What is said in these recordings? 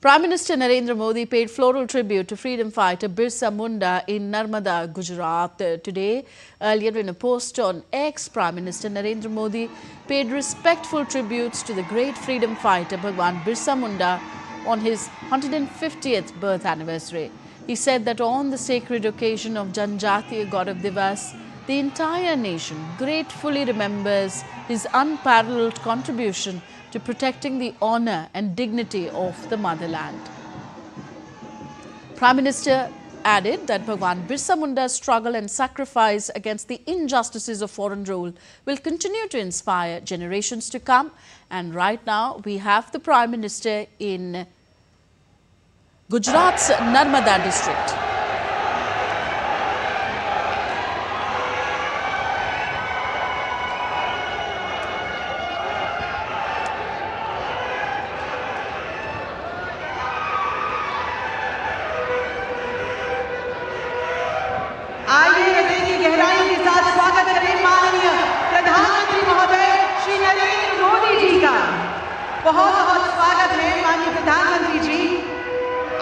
Prime Minister Narendra Modi paid floral tribute to freedom fighter Birsa Munda in Narmada, Gujarat today. Earlier in a post on X, Prime Minister Narendra Modi paid respectful tributes to the great freedom fighter Bhagwan Birsa Munda on his 150th birth anniversary. He said that on the sacred occasion of Janjatiya Gaurav Divas, the entire nation gratefully remembers his unparalleled contribution to protecting the honour and dignity of the motherland. Prime Minister added that Bhagwan Birsa Munda's struggle and sacrifice against the injustices of foreign rule will continue to inspire generations to come. And right now we have the Prime Minister in Gujarat's Narmada district. आइए हृदय की गहराई के साथ स्वागत करें माननीय प्रधानमंत्री महोदय श्री नरेंद्र मोदी जी का। बहुत बहुत स्वागत है माननीय प्रधानमंत्री जी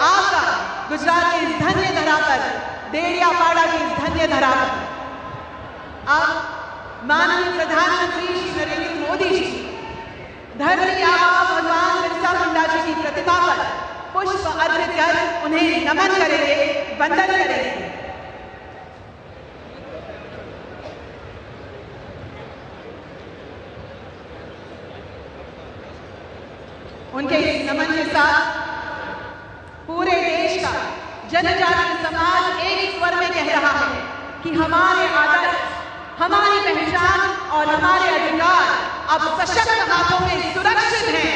आपका गुजरात की इस धन्य धरा पर, देड़ियापाड़ा की इस धन्य धरा पर। अब माननीय प्रधानमंत्री श्री नरेंद्र मोदी जी धरती आबा भगवान बिरसा मुंडा जी की प्रतिमा पर पुष्प अर्पित कर उन्हें नमन करेंगे, वंदन करेंगे। उनके इस नमन के साथ पूरे देश का जनजातीय समाज एक स्वर में कह रहा है कि हमारे आदर्श, हमारी पहचान और हमारे अधिकार अब सशक्त हाथों में सुरक्षित हैं।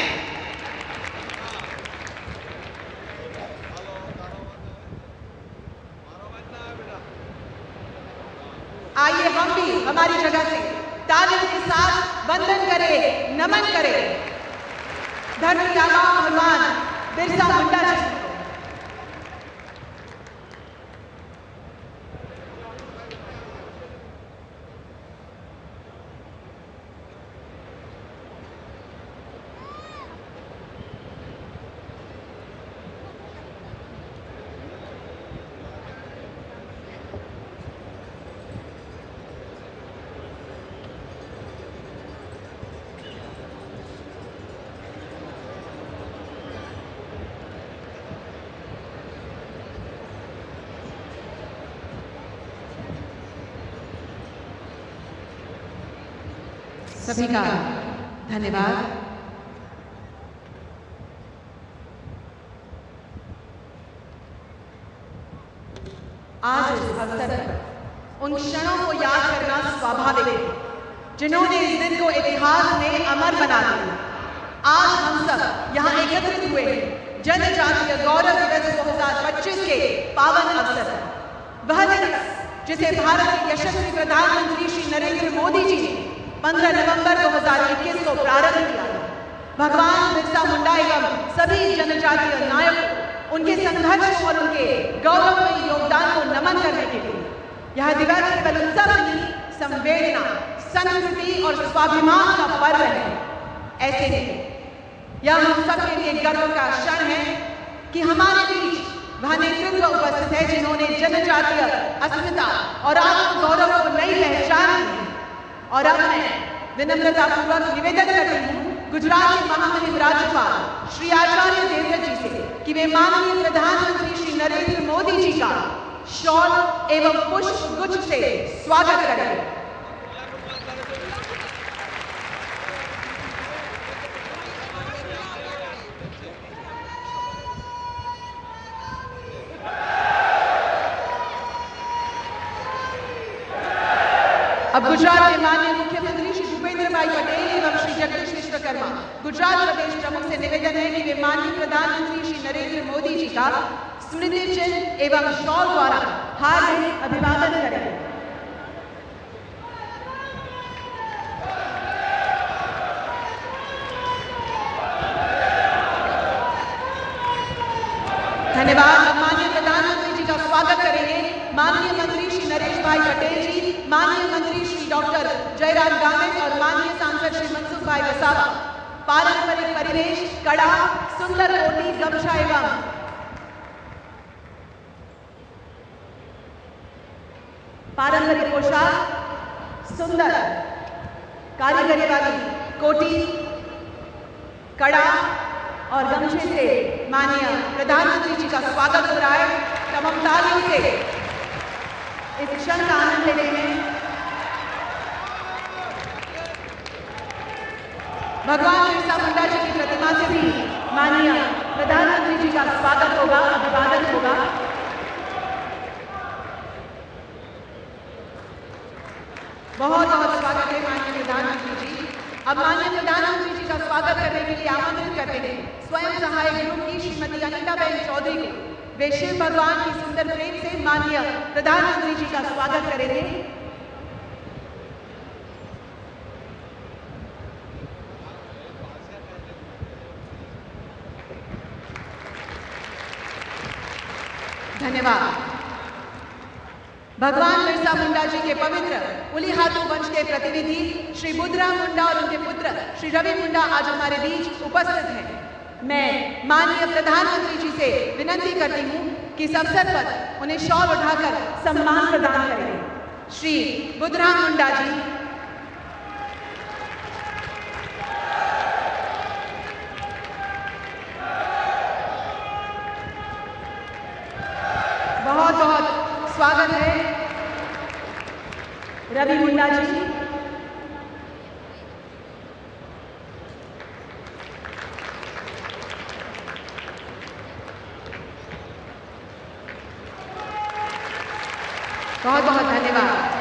आइए हम भी हमारी जगह से तालियों के साथ वंदन करें, नमन करें धरती आबा भगवान बिरसा मुंडा जी को। सभी का धन्यवाद। आज इस अवसर पर उन क्षणों को याद करना स्वाभाविक है जिन्होंने इस दिन को इतिहास में अमर बना दिया। आज हम सब यहाँ एकत्रित हुए हैं जनजातीय गौरव दिवस 2025 के पावन अवसर पर। वह दिवस जिसे भारत के यशस्वी प्रधानमंत्री श्री नरेंद्र मोदी जी ने 15 नवंबर 2021 को प्रारंभ किया। भगवान बिरसा मुंडा एवं सभी जनजातीय नायकों, उनके संघर्ष और उनके गौरवमयी योगदान को नमन करने के लिए यह दिवस केवल उत्सव नहीं, संवेदना, संस्कृति और स्वाभिमान का पर्व है। ऐसे ही यह हम सबके लिए गर्व का क्षण है कि हमारे बीच वह नेतृत्व उपस्थित है जिन्होंने जनजातीय अस्मिता और आत्मगौरव को नई पहचान दी। और अब मैं विनम्रतापूर्वक निवेदन करती हूँ गुजरात के महामहिम राज्यपाल श्री आचार्य देवव्रत जी से कि वे माननीय प्रधानमंत्री श्री नरेंद्र मोदी जी का शॉल एवं पुष्प गुच्छ से स्वागत करें। अब गुजरात के माननीय मुख्यमंत्री श्री भूपेंद्र भाई पटेल एवं श्री जगदीश विश्वकर्मा गुजरात प्रदेश प्रमुख से निवेदन है कि वे माननीय प्रधानमंत्री श्री नरेंद्र मोदी जी का स्मृति चिन्ह एवं शॉल द्वारा हार्दिक अभिवादन करें। धन्यवाद। माननीय प्रधानमंत्री जी का स्वागत करेंगे माननीय मंत्री श्री नरेश भाई पटेल जी, माननीय मंत्री श्री डॉक्टर जयराम गामित और माननीय सांसद श्री मनसुख भाई वसावा। पारंपरिक परिवेश, कड़ा, सुंदर कोटी, गमछा एवं पारंपरिक पोशाक, सुंदर कारीगरी वाली कोटी, कड़ा और गमछे से माननीय प्रधानमंत्री जी का स्वागत हो रहा है। तमाम तालियों से इस क्षण का आनंद लेते हैं। भगवान बिरसा मुंडा जी की प्रतिमा से भी माननीय प्रधानमंत्री जी का स्वागत होगा, अभिवादन होगा। बहुत बहुत स्वागत है माननीय प्रधानमंत्री जी। अब माननीय प्रधानमंत्री जी का स्वागत करने के लिए आमंत्रित करते हैं स्वयं सहायक ग्रुप की श्रीमती अनिताबेन चौधरी को। वे शिव भगवान की सुंदर प्रेम से माननीय प्रधानमंत्री जी का स्वागत करेंगे। धन्यवाद। भगवान बिरसा मुंडा जी के पवित्र उलीहातू वंश के प्रतिनिधि श्री बुद्धराम मुंडा और उनके पुत्र श्री रवि मुंडा आज हमारे बीच उपस्थित हैं। मैं माननीय प्रधानमंत्री जी से विनती करती हूं कि इस अवसर पर उन्हें शॉल उठाकर सम्मान प्रदान करें। श्री बुद्धराम मुंडा जी। बहुत बहुत स्वागत है रवि मुंडा जी। बहुत बहुत धन्यवाद।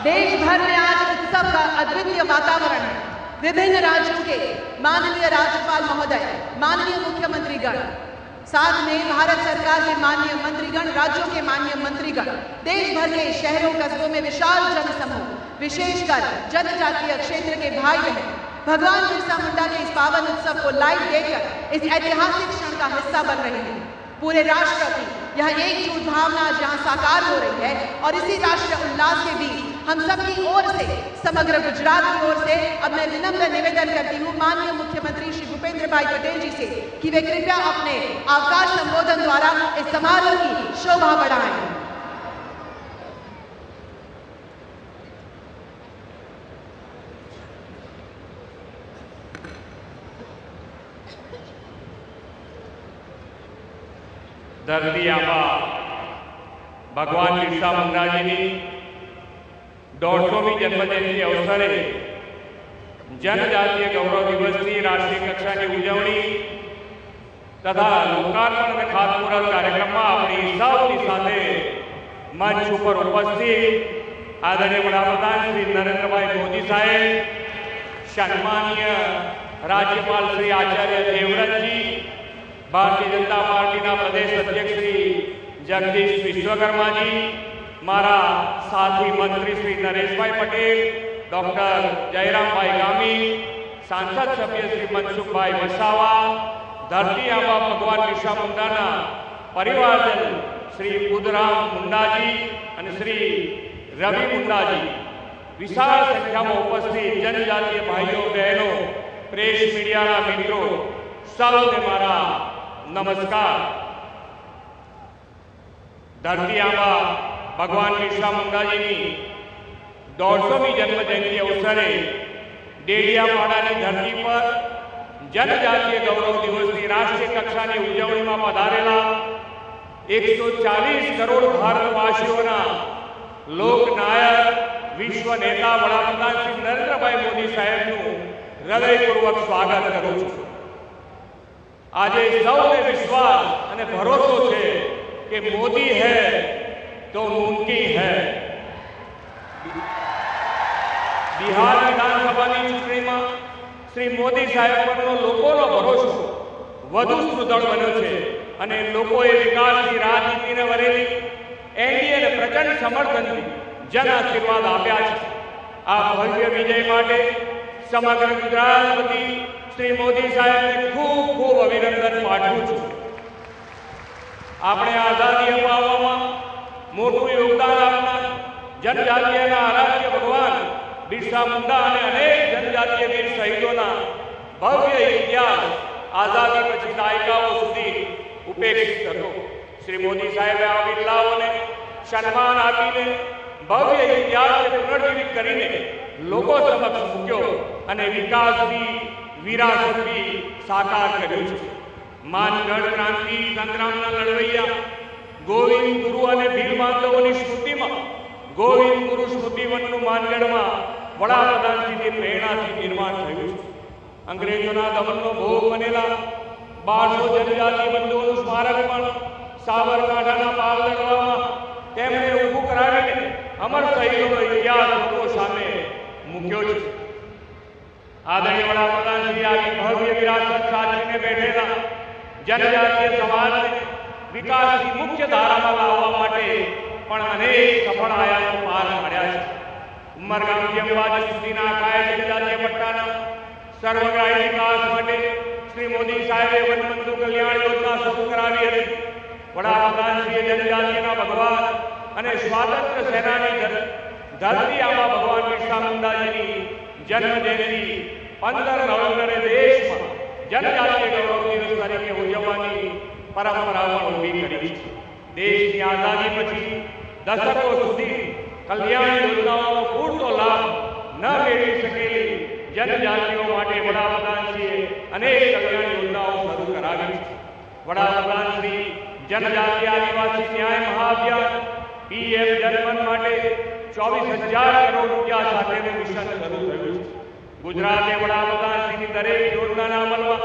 देश भर में आज उत्सव का अद्वितीय वातावरण है। विभिन्न राज्यों के माननीय राज्यपाल महोदय, माननीय मुख्यमंत्रीगण, साथ में भारत सरकार के माननीय मंत्रीगण, राज्यों के माननीय मंत्रीगण, देश भर के शहरों कस्बों में विशाल जनसमूह, विशेषकर जनजातीय क्षेत्र के भाई बहन भगवान बिरसा मुंडा के इस पावन उत्सव को लाइव देखकर इस ऐतिहासिक क्षण का हिस्सा बन रहे हैं। पूरे राष्ट्र की यह एकजुट भावना जहां साकार हो रही है और इसी राष्ट्रीय उल्लास के बीच हम सबकी ओर से, समग्र गुजरात की ओर से अब मैं विनम्र निवेदन करती हूं माननीय मुख्यमंत्री श्री भूपेंद्र भाई पटेल जी से कि वे कृपया अपने आकाश संबोधन द्वारा इस समारोह की शोभा बढ़ाएं। धरती आबा भगवान बिरसा मुंडा जी की 150મી જન્મજયંતિ અવસરે जनजातीय गौरव दिवस की राष्ट्रीय कक्षा की उजवणी तथा लोकार्पण અને ખાતમુહૂર્ત કાર્યક્રમમાં આપણી સૌની સાથે મંચ ઉપર ઉપસ્થિત આદરણીય વડાપ્રધાન શ્રી નરેન્દ્રભાઈ મોદી સાહેબ, સન્માનીય રાજ્યપાલ શ્રી આચાર્ય દેવવ્રતજી, भारतीय जनता पार्टी प्रदेश अध्यक्ष श्री जगदीश विश्वकर्मा जी, मारा साथी मंत्री श्री नरेश भाई पटेल, डॉक्टर जयराम भाई गामी, सांसद सभ्य श्री मनसुख भाई वसावा, धरती आबा भगवान बिरसा मुंडा परिवारजन श्री बुद्धराम मुंडा जी और श्री रवि मुंडा जी, विशाल संख्या में उपस्थित जनजातीय भाईओ बहनों, प्रेस मीडिया मित्रों, सबने मारा नमस्कार। धरती आबा भगवान बिरसा मुंडा जी की 150મી जन्मजयंती अवसरे डेडियापाड़ा की धरती पर जनजातीय गौरव दिवस की राष्ट्रीय कक्षा की उजवणी में पधारेला 140 करोड़ भारतवासीओं लोकनायक विश्व नेता वडाप्रधान श्री नरेंद्र भाई मोदी साहेब हृदयपूर्वक स्वागत करूं छूं। आज सौने विश्वास और भरोसो है कि मोदी है तो मुमकिन है। बिहार विधानसभा की चूंटणी में श्री मोदी साहेब परनो लोकोनो भरोसो વધુ સુદૃઢ બન્યો છે અને લોકોએ વિકાસની રાજનીતિને વરેલી એનડીએને પ્રચંડ સમર્થનથી જન આશીર્વાદ આપ્યા છે। આ ભવ્ય વિજય માટે સમગ્ર ગુજરાત વતી શ્રી મોદી સાહેબને ખૂબ ખૂબ અભિનંદન પાઠવું છું. આપણે આઝાદી અપાવવામાં મોટું યોગદાન આપનાર જનજાતીયના આરાધ્ય ભગવાન બિરસા મુંડા અને અનેક જનજાતીય વીર શહીદોના ભવ્ય ઇતિહાસ આઝાદી પછી દાયકાઓ સુધી ઉપેક્ષિત હતો. શ્રી મોદી સાહેબે આ બિરલાઓને સન્માન આપીને ભવ્ય ઇતિહાસને પુનર્જીવિત કરીને લોકો સમક્ષ મૂક્યો અને વિકાસની વિરાસતની સાકાર કર્યું છે. માનગઢ ક્રાંતિ સંગ્રામના લડવૈયા ગોવિંદ ગુરુ અને ભીલ બાંધવોની સ્મૃતિમાં ગોવિંદ ગુરુ સ્મૃતિવનનું માનગઢમાં વડાપ્રધાનશ્રીની પ્રેરણાથી નિર્માણ થયું છે. અંગ્રેજોના દમનનો ભોગ બનેલા 1200 જનજાતિ બંધુઓનું સ્મારક પણ સાબરકાંઠાના પાલ લડવામાં તેમણે ઊભું કરાવીને અમર શહીદોનો ઇતિહાસ લોકો સામે મૂક્યો છે. આદરણીય વડાપ્રધાન શ્રી આવી ભવ્ય વિરાસત સાચવીને બેઠેલા જનજાતીય સમાજને વિકાસની મુખ્ય ધારામાં લાવવા માટે પણ અનેક સફળ આયામો પાર પાડ્યા છે. ઉમરગામથી અંબાજી સુધીના કાય જનજાતીય પટ્ટાના સર્વગ્રાહી વિકાસ માટે શ્રી મોદી સાહેબે વનબંધુ કલ્યાણ યોજના શરૂ કરાવી હતી. વડાપ્રધાનશ્રીએ જનજાતિના ભગવાન અને સ્વાતંત્ર્ય સેનાની ધરતી આમાં ભગવાન બિરસા મુંડાજીની જન્મ જયંતિ 15 નવેમ્બરે દેશમાં જનજાતીય ગૌરવ દિવસ તરીકે ઉજવવાની પરંપરા પણ ઊભી કરી છે. દેશની આઝાદી પછી દશકો સુધી કલ્યાણ યોજનાઓનો પૂરતો લાભ ન મેળવી શકેલી જનજાતિઓ માટે વડાપ્રધાનશ્રીએ અનેક કલ્યાણ યોજનાઓ શરૂ કરાવી છે. વડાપ્રધાનશ્રી જનજાતીય આદિવાસી ન્યાય મહાઅભિયાન PM જનમન માટે 24,000 કરોડ રૂપિયા સાથેનું મિશન શરૂ થયું છે. ગુજરાતે વડાપ્રધાનશ્રીની દરેક યોજનાના અમલમાં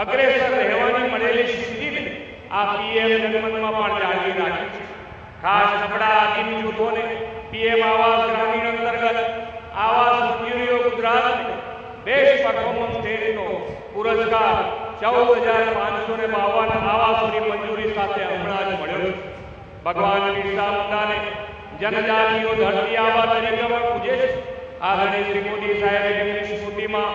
અગ્રેસર રહેવાની મળેલી સિદ્ધિને આ PM જનમનમાં પણ જાળવી રાખી છે. ખાસ નબળા આદિમ જૂથોને PM આવાસ ગ્રામીણ અંતર્ગત આવાસ મંજૂરીઓ ગુજરાતને બેસ્ટ પરફોર્મન્સ સ્ટેટનો પુરસ્કાર 14,552 આવાસોની મંજૂરી સાથે હમણાં જ મળ્યો છે. ભગવાન બિરસા મુંડાને જનજાતિઓ ધરતી આબા તરીકે પણ પૂજે છે. આદરણીય શ્રી મોદી સાહેબે તેમની સ્મૃતિમાં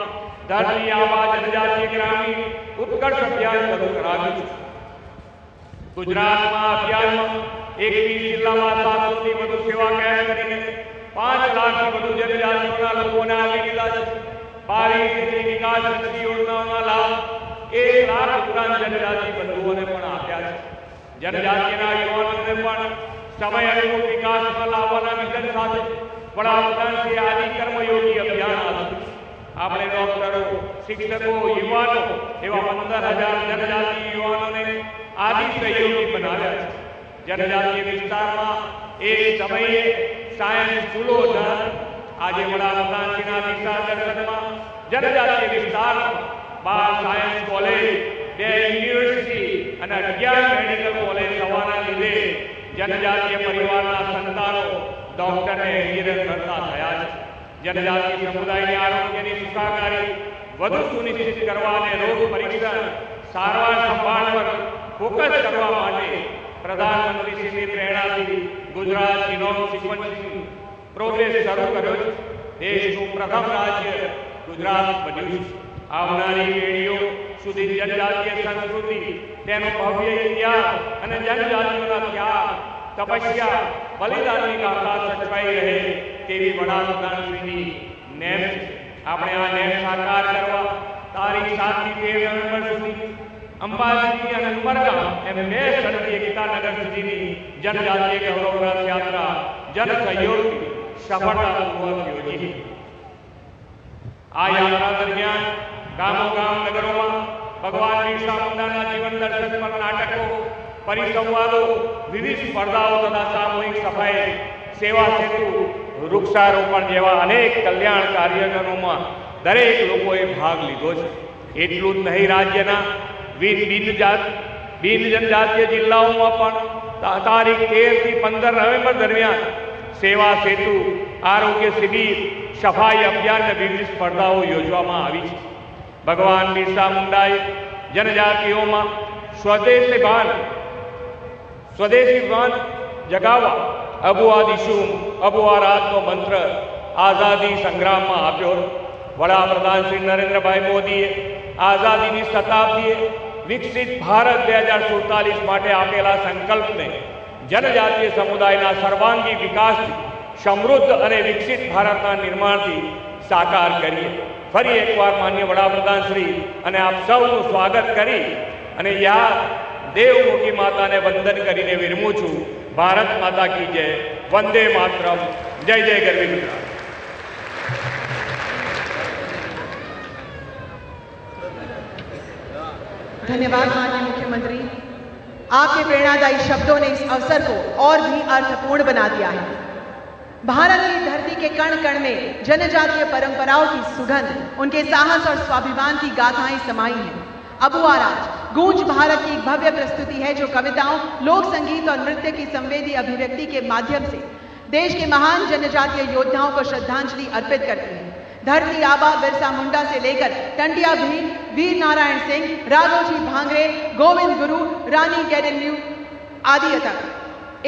ધરતી આબા જનજાતીય ગ્રામીણ ઉત્કર્ષ અભિયાન શરૂ કરાવ્યું છે. ગુજરાતમાં અભિયાનમાં 21 જિલ્લામાં 700 થી વધુ સેવા કેમ્પ કરીને 5 લાખથી વધુ જનજાતિઓના લોકોને આવરી લીધા છે. 22 વિકાસ યોજનાઓના લાભ 1 લાખ ઉપરાંત જનજાતિ બંધુઓને પણ આપ્યા છે. જનજાતિના યુવાનોને પણ સમય અનુરૂપ વિકાસમાં લાવવાના વિઝન સાથે વડાપ્રધાનશ્રીએ આદિ કર્મયોગી અભિયાન આપ્યું. આપણે ડોક્ટરો, શિક્ષકો, યુવાનો એવા 15,000 જનજાતિ યુવાનોને આદિ સહયોગી બનાવ્યા છે. જનજાતીય વિસ્તારમાં એક સમયે સાયન્સ સ્કૂલો હતા. આજે વડાપ્રધાનશ્રીના દિશા દર્શનમાં જનજાતીય વિસ્તારમાં 12 સાયન્સ કોલેજ, 2 યુનિવર્સિટી અને 11 મેડિકલ કોલેજ થવાના લીધે જનજાતીય પરિવારના સંતાનો ડોક્ટરને એન્જિનિયર કરતા થયા છે. જનજાતીય સમુદાયની આરોગ્યની સુખાકારી વધુ સુનિશ્ચિત કરવા અને રોગ પરીક્ષણ, સારવાર સંભાળ પર ફોકસ કરવા માટે પ્રધાનમંત્રીશ્રીની પ્રેરણાથી ગુજરાત જીનોમ સિક્વન્સિંગ પ્રોગ્રેસ શરૂ કર્યો છે. દેશનું પ્રથમ રાજ્ય ગુજરાત બન્યું છે. આવનારી પેઢીઓ સુધી જનજાતીય સંસ્કૃતિ, તેનો ભવ્ય ઇતિહાસ અને જનજાતિઓના ત્યાગ, તપસ્યા, બલિદાનની ગાથા સચવાઈ રહે તેવી વડાપ્રધાનશ્રીની નેમ છે. આપણે આ નેમ સાકાર કરવા તારીખ 7 થી 13 નવેમ્બર સુધી અંબાજી અને ઉમરગામ એમ 2 સ્થળથી એકતાનગર સુધીની જનજાતીય ગૌરવ રથ યાત્રા જન સહયોગથી સફળતાપૂર્વક યોજી. આ યાત્રા દરમિયાન ગામો ગામ નગરોમાં ભગવાન બિરસા મુંડાના જીવન દર્શન પર નાટકો, પરિસંવાદો, વિવિધ સ્પર્ધાઓ તથા સામૂહિક સફાઈ, સેવા સેતુ, વૃક્ષારોપણ જેવા અનેક કલ્યાણ કાર્યક્રમોમાં દરેક લોકોએ ભાગ લીધો છે. એટલું જ નહીં, રાજ્યના બિન જનજાતીય જિલ્લાઓમાં પણ તારીખ 13 થી 15 નવેમ્બર દરમિયાન સેવા સેતુ, આરોગ્ય શિબિર, સફાઈ અભિયાન અને વિવિધ સ્પર્ધાઓ યોજવામાં આવી છે. ભગવાન બિરસા મુંડાએ જનજાતિઓમાં સ્વદેશી ભાન જગાવવા અબુઆ દિશુમ અબુઆ રાતનો મંત્ર આઝાદી સંગ્રામમાં આપ્યો. વડાપ્રધાન શ્રી નરેન્દ્રભાઈ મોદીએ આઝાદીની શતાબ્દીએ વિકસિત ભારત 2047 માટે આપેલા સંકલ્પને જનજાતીય સમુદાયના સર્વાંગી વિકાસથી સમૃદ્ધ અને વિકસિત ભારતના નિર્માણથી સાકાર કરીએ. ફરી એકવાર માનનીય વડાપ્રધાન શ્રી અને આપ સૌનું સ્વાગત કરી અને યાદ દેવમુખી માતાને વંદન કરીને વિરમું છું. ભારત માતા કી જય. વંદે માતરમ. જય જય ગરવી ગુજરાત. धन्यवाद माननीय मुख्यमंत्री, आपके प्रेरणादायी शब्दों ने इस अवसर को और भी अर्थपूर्ण बना दिया है. भारत की धरती के कण कण में जनजातीय परंपराओं की सुगंध, उनके साहस और स्वाभिमान की गाथाएं समाई हैं. अबुआ राज गूंज भारत की एक भव्य प्रस्तुति है जो कविताओं, लोक संगीत और नृत्य की संवेदी अभिव्यक्ति के माध्यम से देश के महान जनजातीय योद्धाओं को श्रद्धांजलि अर्पित करती है. धरती आबा बिरसा मुंडा से लेकर टंटिया भील, वीर नारायण सिंह, राघोजी भांगरे, गोविंद गुरु, रानी गेडिन्यू आदि तक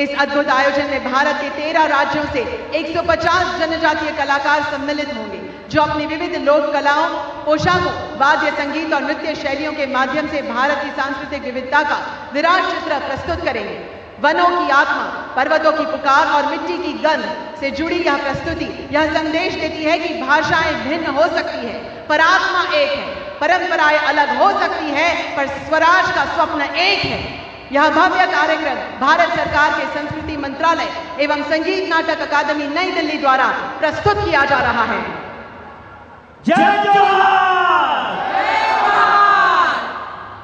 इस अद्भुत आयोजन में भारत के 13 राज्यों से 150 जनजातीय कलाकार सम्मिलित होंगे जो अपनी विविध लोक कलाओं, पोशाकों, वाद्य संगीत और नृत्य शैलियों के माध्यम से भारत की सांस्कृतिक विविधता का विराट चित्र प्रस्तुत करेंगे. वनों की आत्मा, पर्वतों की पुकार और मिट्टी की गंध से जुड़ी यह प्रस्तुति यह संदेश देती है कि भाषाएं भिन्न हो सकती है पर आत्मा एक है. परंपराएं अलग हो सकती है पर स्वराज का स्वप्न एक है. यह भव्य कार्यक्रम भारत सरकार के संस्कृति मंत्रालय एवं संगीत नाटक अकादमी नई दिल्ली द्वारा प्रस्तुत किया जा रहा है. जय जोहार!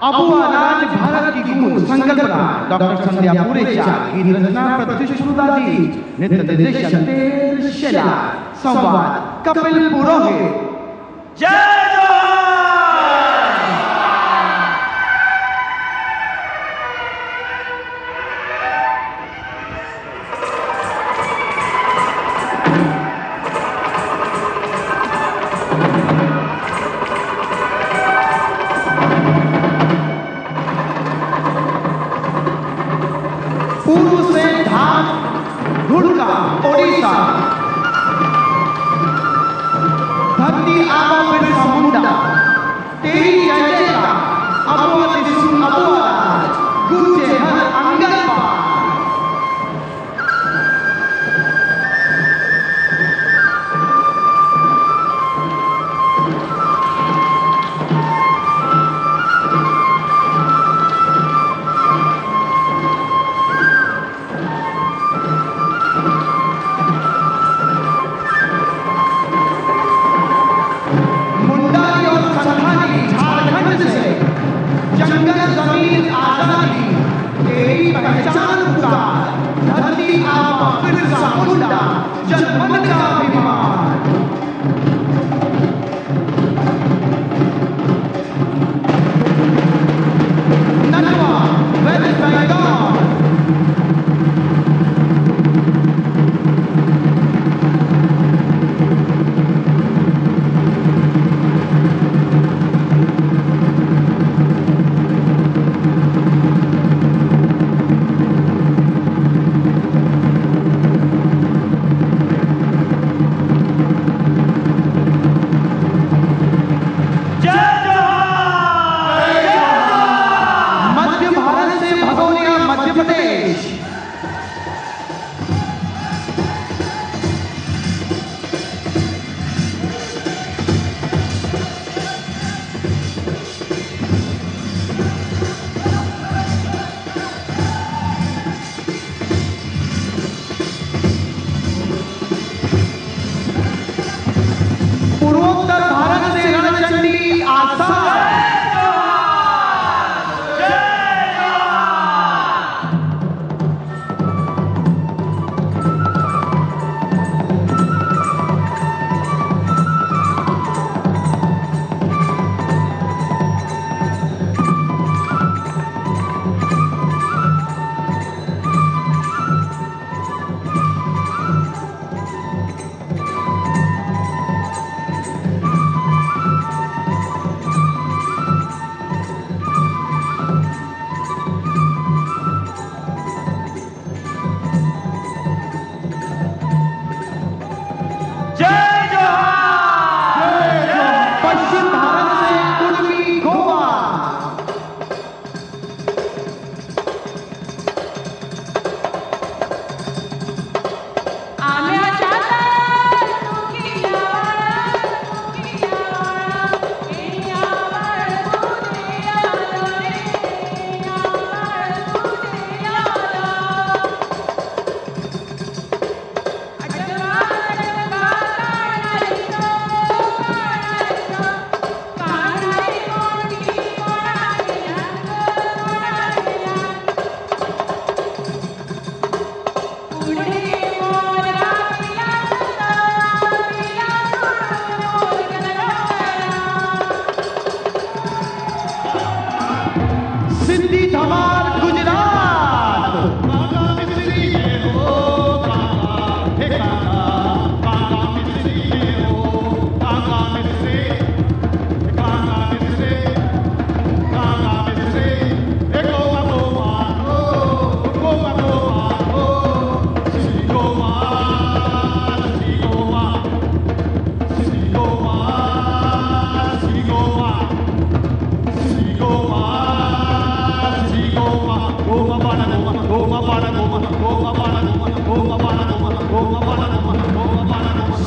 अबुआ राज भारत की गूंज संकल्पना डॉक्टर संध्या पुरेचा, गीत रचना प्रतिष्ठा जी, नृत्य निर्देशन तेज शेला, संवाद कपिल पुरोहित. जय पूर्व से धाम धुड़का ओडिशा, धरती आबा बिरसा मुंडा, तेरी जय जयकार, अबुआ दिसु अबुआ राज, गूंजे हर आंगन पार. मुंडारी और संथाली झारखंड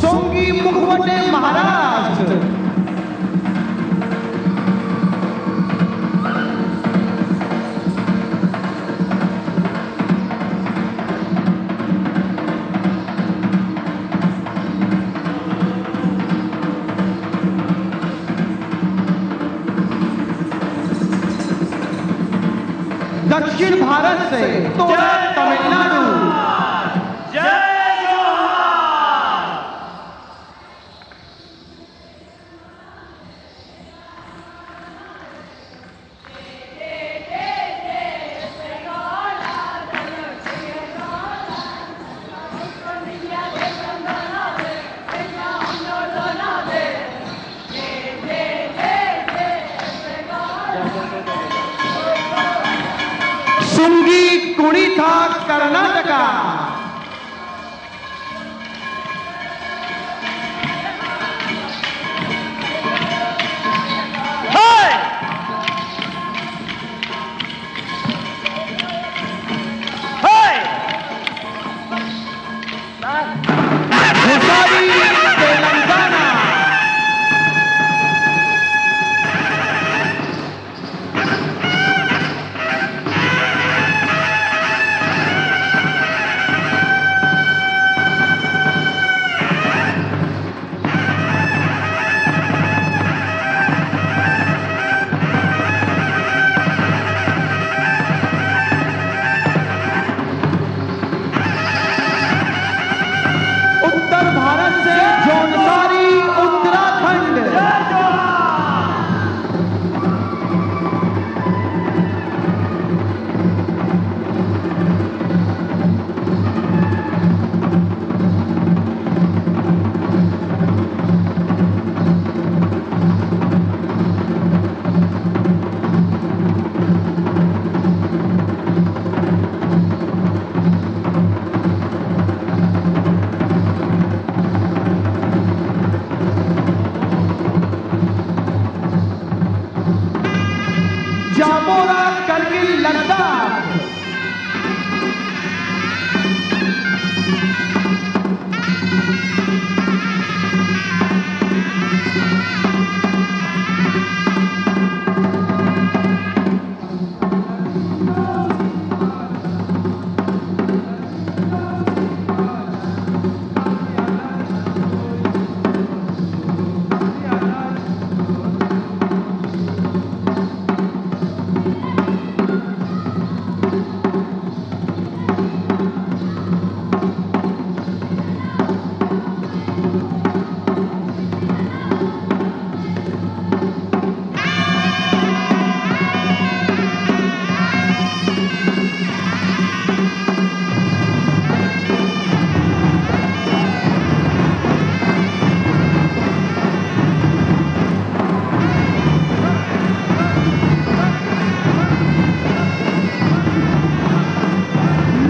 सोंगी मुखवटे महाराष्ट्र। दक्षिण भारत से तोड़ा तमिलनाडु। सुंगी कुणिथा कर्नाटका। तेलंगाना। उत्तर भारत से जौनसारी उत्तराखंड। जामोरा करगिल लद्दाख।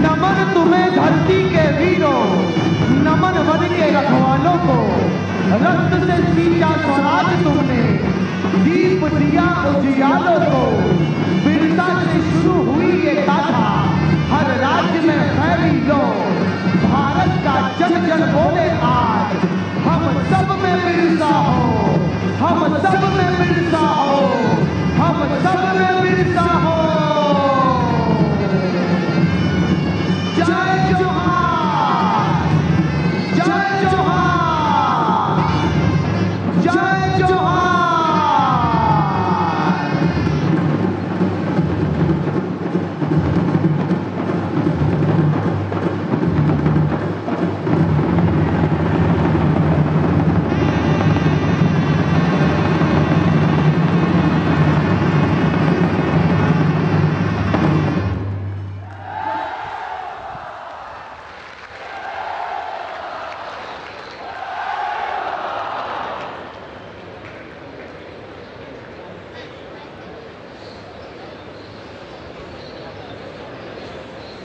नमन तुम्हें धरती के वीरों, नमन वन के रखवालों को। रक्त से सींचा स्वराज तुमने, दीप दिया उजियालों को। बिरसा से शुरू हुई ये गाथा, हर राज्य में फैली लो। भारत का जन जन बोले आज, हम सब में बिरसा हो, हम सब में बिरसा हो, हम सब में बिरसा हो। जय जोहार, जय जोहार, जय जोहार।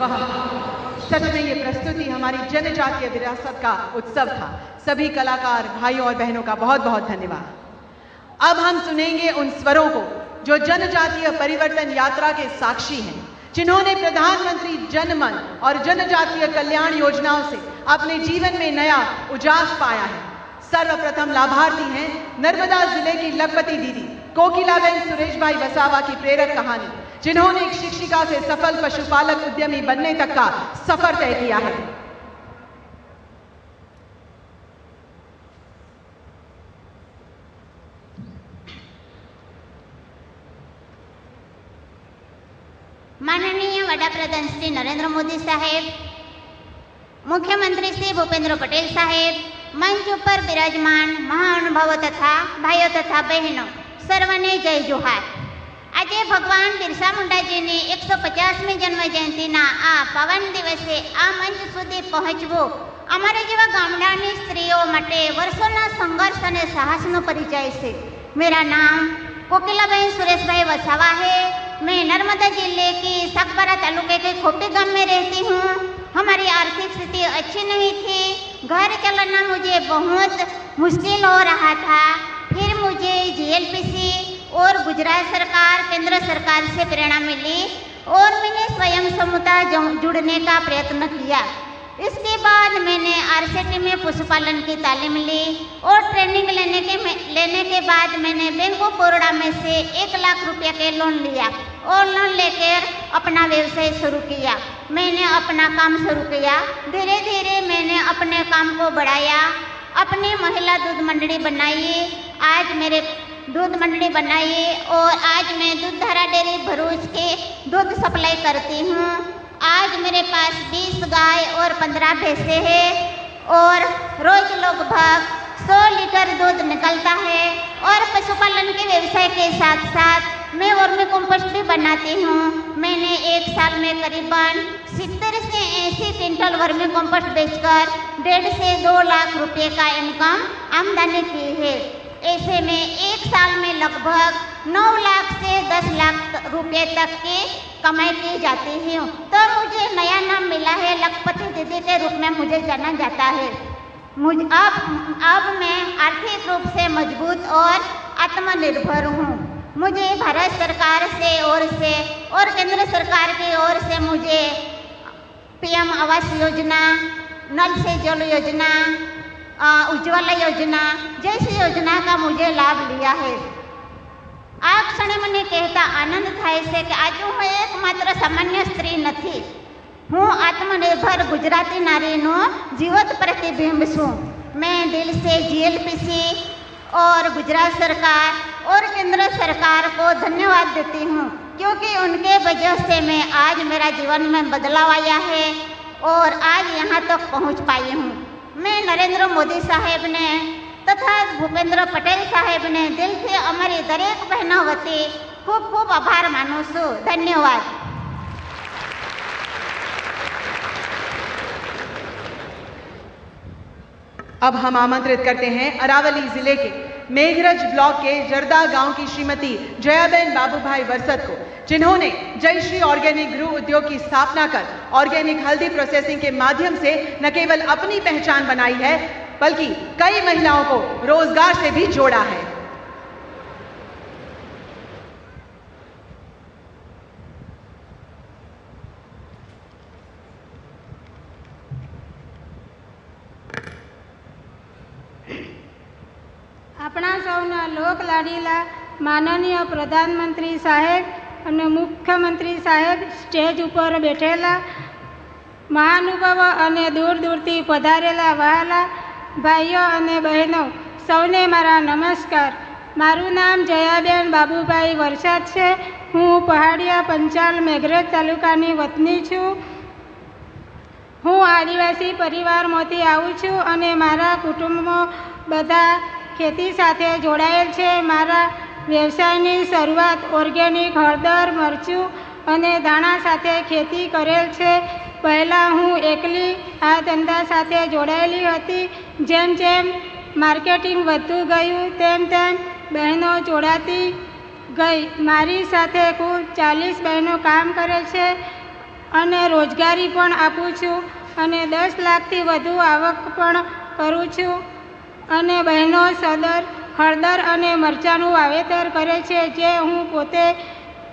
वाह, सच में ये प्रस्तुति हमारी जनजातीय विरासत का उत्सव था। सभी कलाकार भाइयों और बहनों का बहुत बहुत धन्यवाद। अब हम सुनेंगे उन स्वरों को जो जनजातीय परिवर्तन यात्रा के साक्षी हैं। जिन्होंने प्रधानमंत्री जनमन और जनजातीय कल्याण योजनाओं से अपने जीवन में नया उजास पाया है। सर्वप्रथम लाभार्थी हैं नर्मदा जिले की लखपति दीदी कोकिलाबेन सुरेश भाई वसावा की प्रेरक कहानी, जिन्होंने एक शिक्षिका से सफल पशुपालक उद्यमी बनने तक का सफर तय किया है। माननीय वडाप्रधान श्री नरेंद्र मोदी साहेब, मुख्यमंत्री श्री भूपेंद्र पटेल साहेब, मंच पर विराजमान महानुभावों तथा भाइयों तथा बहनों, सर्वने जय जोहार। आज भगवान बिरसा मुंडाजीनी 150મી जन्म जयंतीना आ पावन दिवसे आ मंच सुधी पहोंचवू अमारा जेवा गामडानी स्त्रीओ माटे वर्षोना संघर्ष अने साहसनो परिचय छे। मेरा नाम कोकिलाबेन सुरेश भाई वसावा है। मैं नर्मदा जिले की सकबरा तालुके के खोपी गांव में रहती हूँ। हमारी आर्थिक स्थिति अच्छी नहीं थी, घर चलाना मुझे बहुत मुश्किल हो रहा था। फिर मुझे जीएलपीसी और गुजरात सरकार, केंद्र सरकार से प्रेरणा मिली और मैंने स्वयं समूहता जुड़ने का प्रयत्न किया। इसके बाद मैंने आरसीटी में पशुपालन की तालीम ली और ट्रेनिंग लेने के बाद मैंने बैंक ऑफ बड़ौदा में से 1 लाख रुपया के लोन लिया और लोन लेकर अपना व्यवसाय शुरू किया। मैंने अपना काम शुरू किया। धीरे धीरे मैंने अपने काम को बढ़ाया, अपनी महिला दूध मंडली बनाई। आज मेरे दूध मंडली बनाई और आज मैं दूधधारा डेयरी भरूच के दूध सप्लाई करती हूँ। आज मेरे पास 20 गाय और 15 भैंसे हैं और रोज लगभग 100 लीटर दूध निकलता है। और पशुपालन के व्यवसाय के साथ साथ मैं वर्मी कंपोस्ट भी बनाती हूँ। मैंने एक साल में करीबन 70 से 80 क्विंटल वर्मी कंपोस्ट बेचकर 1.5 से 2 लाख रुपए का इनकम आमदनी की है। ऐसे में एक साल में लगभग 9 लाख से 10 लाख रुपए तक की कमाई की जाती है। तो मुझे नया नाम मिला है, लखपति दीदी के रूप में मुझे जाना जाता है। अब मैं आर्थिक रूप से मजबूत और आत्मनिर्भर हूँ। मुझे भारत सरकार से और केंद्र सरकार की ओर से मुझे पीएम आवास योजना, नल से जल योजना, उज्ज्वला योजना जैसी योजना का मुझे लाभ लिया है। आ क्षणे मने कहता आनंद थाय छे कि आज हूँ एकमात्र सामान्य स्त्री नहीं, हूँ आत्मनिर्भर गुजराती नारीनो जीवत प्रतिबिंब छूं। मैं दिल से जीएलपीसी और गुजरात सरकार और केंद्र सरकार को धन्यवाद देती हूँ, क्योंकि उनके वजह से मैं आज मेरा जीवन में बदलाव आया है और आज यहाँ तक पहुँच पाई हूँ। मैं नरेंद्र मोदी साहेब ने तथा भूपेंद्र पटेल साहेब ने दिल से अमरी दरेक बहनों वती खूब खूब आभार मानु छूं। धन्यवाद। अब हम आमंत्रित करते हैं अरावली जिले के मेघरज ब्लॉक के जरदा गांव की श्रीमती जयाबेन बाबूभाई वरसत को, जिन्होंने जय श्री ऑर्गेनिक गृह उद्योग की स्थापना कर ऑर्गेनिक हल्दी प्रोसेसिंग के माध्यम से न केवल अपनी पहचान बनाई है, बल्कि कई महिलाओं को रोजगार से भी जोड़ा है। अपना सौना लोक लाडीला माननीय प्रधानमंत्री साहेब અને મુખ્યમંત્રી સાહેબ સ્ટેજ ઉપર બેઠેલા મહાનુભાવો અને દૂર દૂરથી પધારેલા વહાલા ભાઈઓ અને બહેનો, સૌને મારા નમસ્કાર। મારું નામ જયાબેન બાબુભાઈ વરસાદ છે। હું પહાડિયા પંચાલ મેઘરજ તાલુકાની વતની છું। હું આદિવાસી પરિવારમાંથી આવું છું અને મારા કુટુંબમાં બધા ખેતી સાથે જોડાયેલ છે। મારા વ્યવસાયની શરૂઆત ઓર્ગેનિક હળદર, મરચું અને ધાણા સાથે ખેતી કરેલ છે। પહેલાં હું એકલી આ ધંધા સાથે જોડાયેલી હતી। જેમ જેમ માર્કેટિંગ વધતું ગયું તેમ તેમ બહેનો જોડાતી ગઈ। મારી સાથે કુલ 40 બહેનો કામ કરે છે અને રોજગારી પણ આપું છું અને 10 લાખથી વધુ આવક પણ કરું છું। અને બહેનો સદર હળદર અને મરચાંનું વાવેતર કરે છે, જે હું પોતે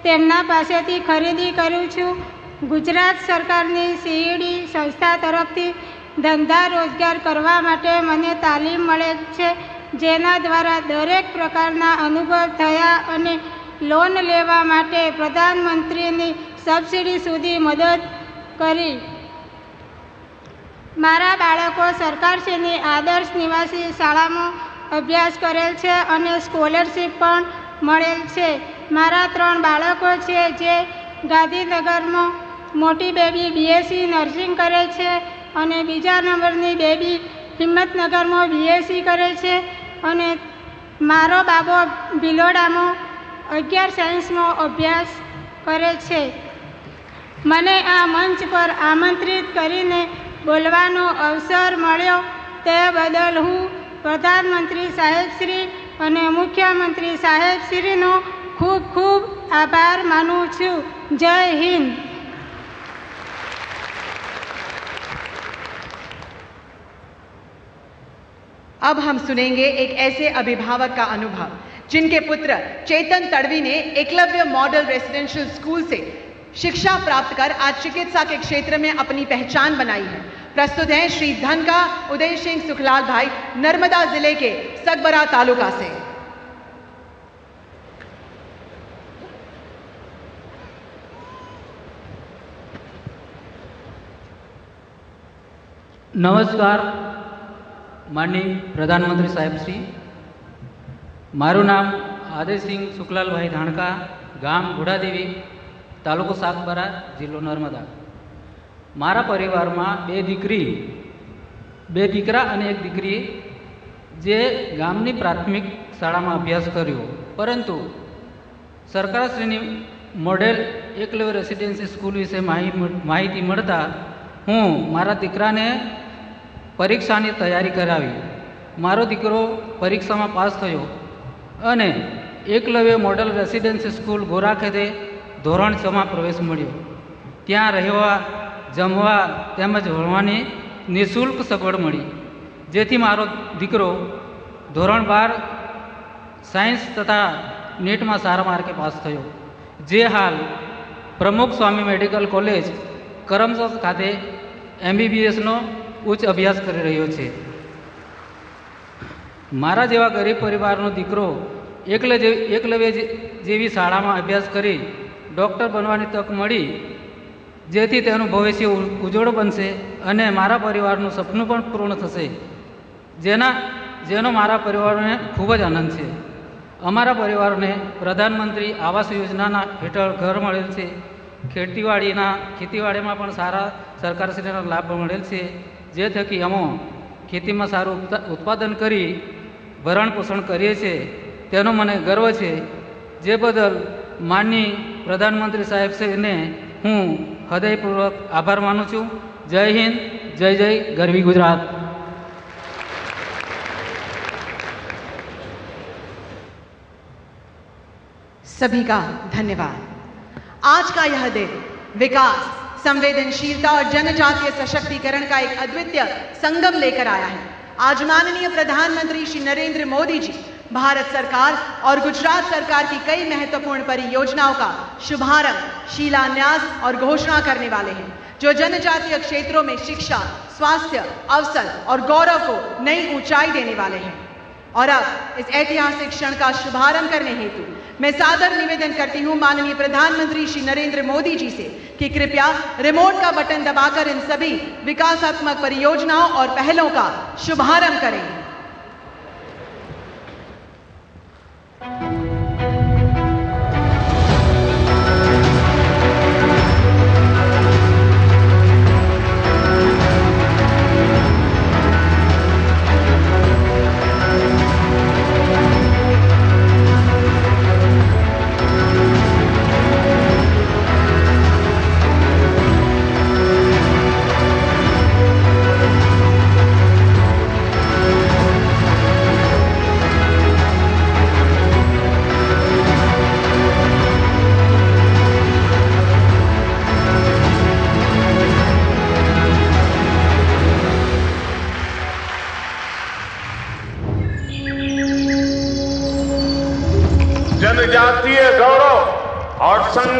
તેમના પાસેથી ખરીદી કરું છું. ગુજરાત સરકારની સીઈડી સંસ્થા તરફથી ધંધા રોજગાર કરવા માટે મને તાલીમ મળે છે, જેના દ્વારા દરેક પ્રકારના અનુભવ થયા અને લોન લેવા માટે પ્રધાનમંત્રીની સબસિડી સુધી મદદ કરી. મારા બાળકો સરકારશ્રીની આદર્શ નિવાસી શાળામાં અભ્યાસ કરેલ છે અને સ્કોલરશીપ પણ મળેલ છે. મારા 3 બાળકો છે જે ગાંધીનગરમાં મોટી બેબી બીએસસી નર્સિંગ કરે છે અને બીજા નંબરની બેબી હિંમતનગરમાં બીએસસી કરે છે અને મારો બાબો ભિલોડામાં 11 સાયન્સમાં અભ્યાસ કરે છે. મને આ મંચ પર આમંત્રિત કરીને બોલવાનો અવસર મળ્યો તે બદલ હું પ્રધાનમંત્રી સાહેબશ્રી અને મુખ્યમંત્રી સાહેબશ્રીનો ખૂબ ખૂબ આભાર માનું છું. જય હિન્દ. अब हम सुनेंगे एक ऐसे अभिभावक का अनुभव जिनके पुत्र चेतन तड़वी ने एकलव्य मॉडल रेसिडेंशियल स्कूल से शिक्षा प्राप्त कर आज चिकित्सा के क्षेत्र में अपनी पहचान बनाई है. प्रस्तुत हैं श्री धन का उदय सिंह सुखलाल भाई, नर्मदा जिले के सगबरा तालुका से. નમસ્કાર માનનીય પ્રધાનમંત્રી સાહેબશ્રી, મારું નામ આદયસિંહ શુક્લાલભાઈ ધાણકા, ગામ ઘોડાદેવી, તાલુકો સાગબારા, જિલ્લો નર્મદા. મારા પરિવારમાં 2 દીકરા અને 1 દીકરી જે ગામની પ્રાથમિક શાળામાં અભ્યાસ કર્યો, પરંતુ સરકારશ્રીની મોડેલ એકલવ્ય રેસિડેન્સી સ્કૂલ વિશે માહિતી મળતા હું મારા દીકરાને પરીક્ષાની તૈયારી કરાવી. મારો દીકરો પરીક્ષામાં પાસ થયો અને એકલવ્ય મોડલ રેસિડેન્સી સ્કૂલ ગોરાખેડે ધોરણ 6માં પ્રવેશ મળ્યો. ત્યાં રહેવા, જમવા તેમજ ભણવાની નિઃશુલ્ક સગવડ મળી, જેથી મારો દીકરો ધોરણ 12 સાયન્સ તથા નીટમાં સારા માર્કે પાસ થયો, જે હાલ પ્રમુખ સ્વામી મેડિકલ કોલેજ કરમસદ ખાતે MBBSનો ઉચ્ચ અભ્યાસ કરી રહ્યો છે. મારા જેવા ગરીબ પરિવારનો દીકરો એકલવ્ય જેવી શાળામાં અભ્યાસ કરી ડૉક્ટર બનવાની તક મળી, જેથી તેનું ભવિષ્ય ઉજ્જવળ બનશે અને મારા પરિવારનું સપનું પણ પૂર્ણ થશે, જેનો મારા પરિવારને ખૂબ જ આનંદ છે. અમારા પરિવારને પ્રધાનમંત્રી આવાસ યોજનાના હેઠળ ઘર મળેલ છે. ખેતીવાડીમાં પણ સારા સરકારશ્રીનો લાભ મળેલ છે, જે થકી અમે ખેતીમાં સારું ઉત્પાદન કરી ભરણ પોષણ કરીએ છીએ. તેનો મને ગર્વ છે, જે બદલ માનનીય પ્રધાનમંત્રી સાહેબશ્રીને હું હૃદયપૂર્વક આભાર માનું છું. જય હિન્દ, જય જય ગરવી ગુજરાત. सभी का धन्यवाद. आज का यह दिन विकास, संवेदनशीलता और जनजातीय सशक्तिकरण का एक अद्वितीय संगम लेकर आया है. आज माननीय प्रधानमंत्री श्री नरेंद्र मोदी जी भारत सरकार और गुजरात सरकार की कई महत्वपूर्ण परियोजनाओं का शुभारंभ, शिलान्यास और घोषणा करने वाले हैं, जो जनजातीय क्षेत्रों में शिक्षा, स्वास्थ्य, अवसर और गौरव को नई ऊंचाई देने वाले हैं. और अब इस ऐतिहासिक क्षण का शुभारंभ करने हेतु मैं सादर निवेदन करती हूं माननीय प्रधानमंत्री श्री नरेंद्र मोदी जी से कि कृपया रिमोट का बटन दबाकर इन सभी विकासात्मक परियोजनाओं और पहलों का शुभारंभ करें.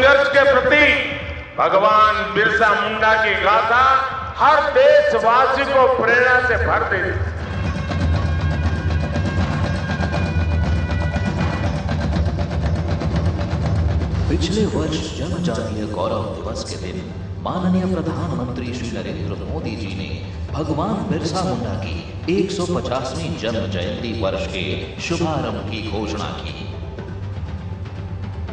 संघर्ष के प्रति भगवान बिरसा मुंडा की गाथा हर देशवासी को प्रेरणा से भर देती। पिछले वर्ष जनजातीय गौरव दिवस के दिन माननीय प्रधानमंत्री श्री नरेंद्र मोदी जी ने भगवान बिरसा मुंडा की 150वीं जन्म जयंती वर्ष के शुभारंभ की घोषणा की।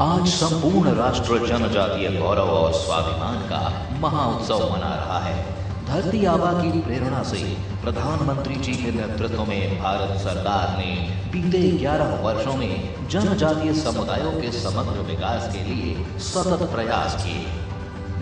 आज संपूर्ण राष्ट्र जनजातीय गौरव और स्वाभिमान का महाउत्सव मना रहा है। धरती आबा की प्रेरणा से प्रधानमंत्री जी के नेतृत्व में भारत सरकार ने बीते 11 वर्षों में जनजातीय समुदायों के समग्र विकास के लिए सतत प्रयास किए।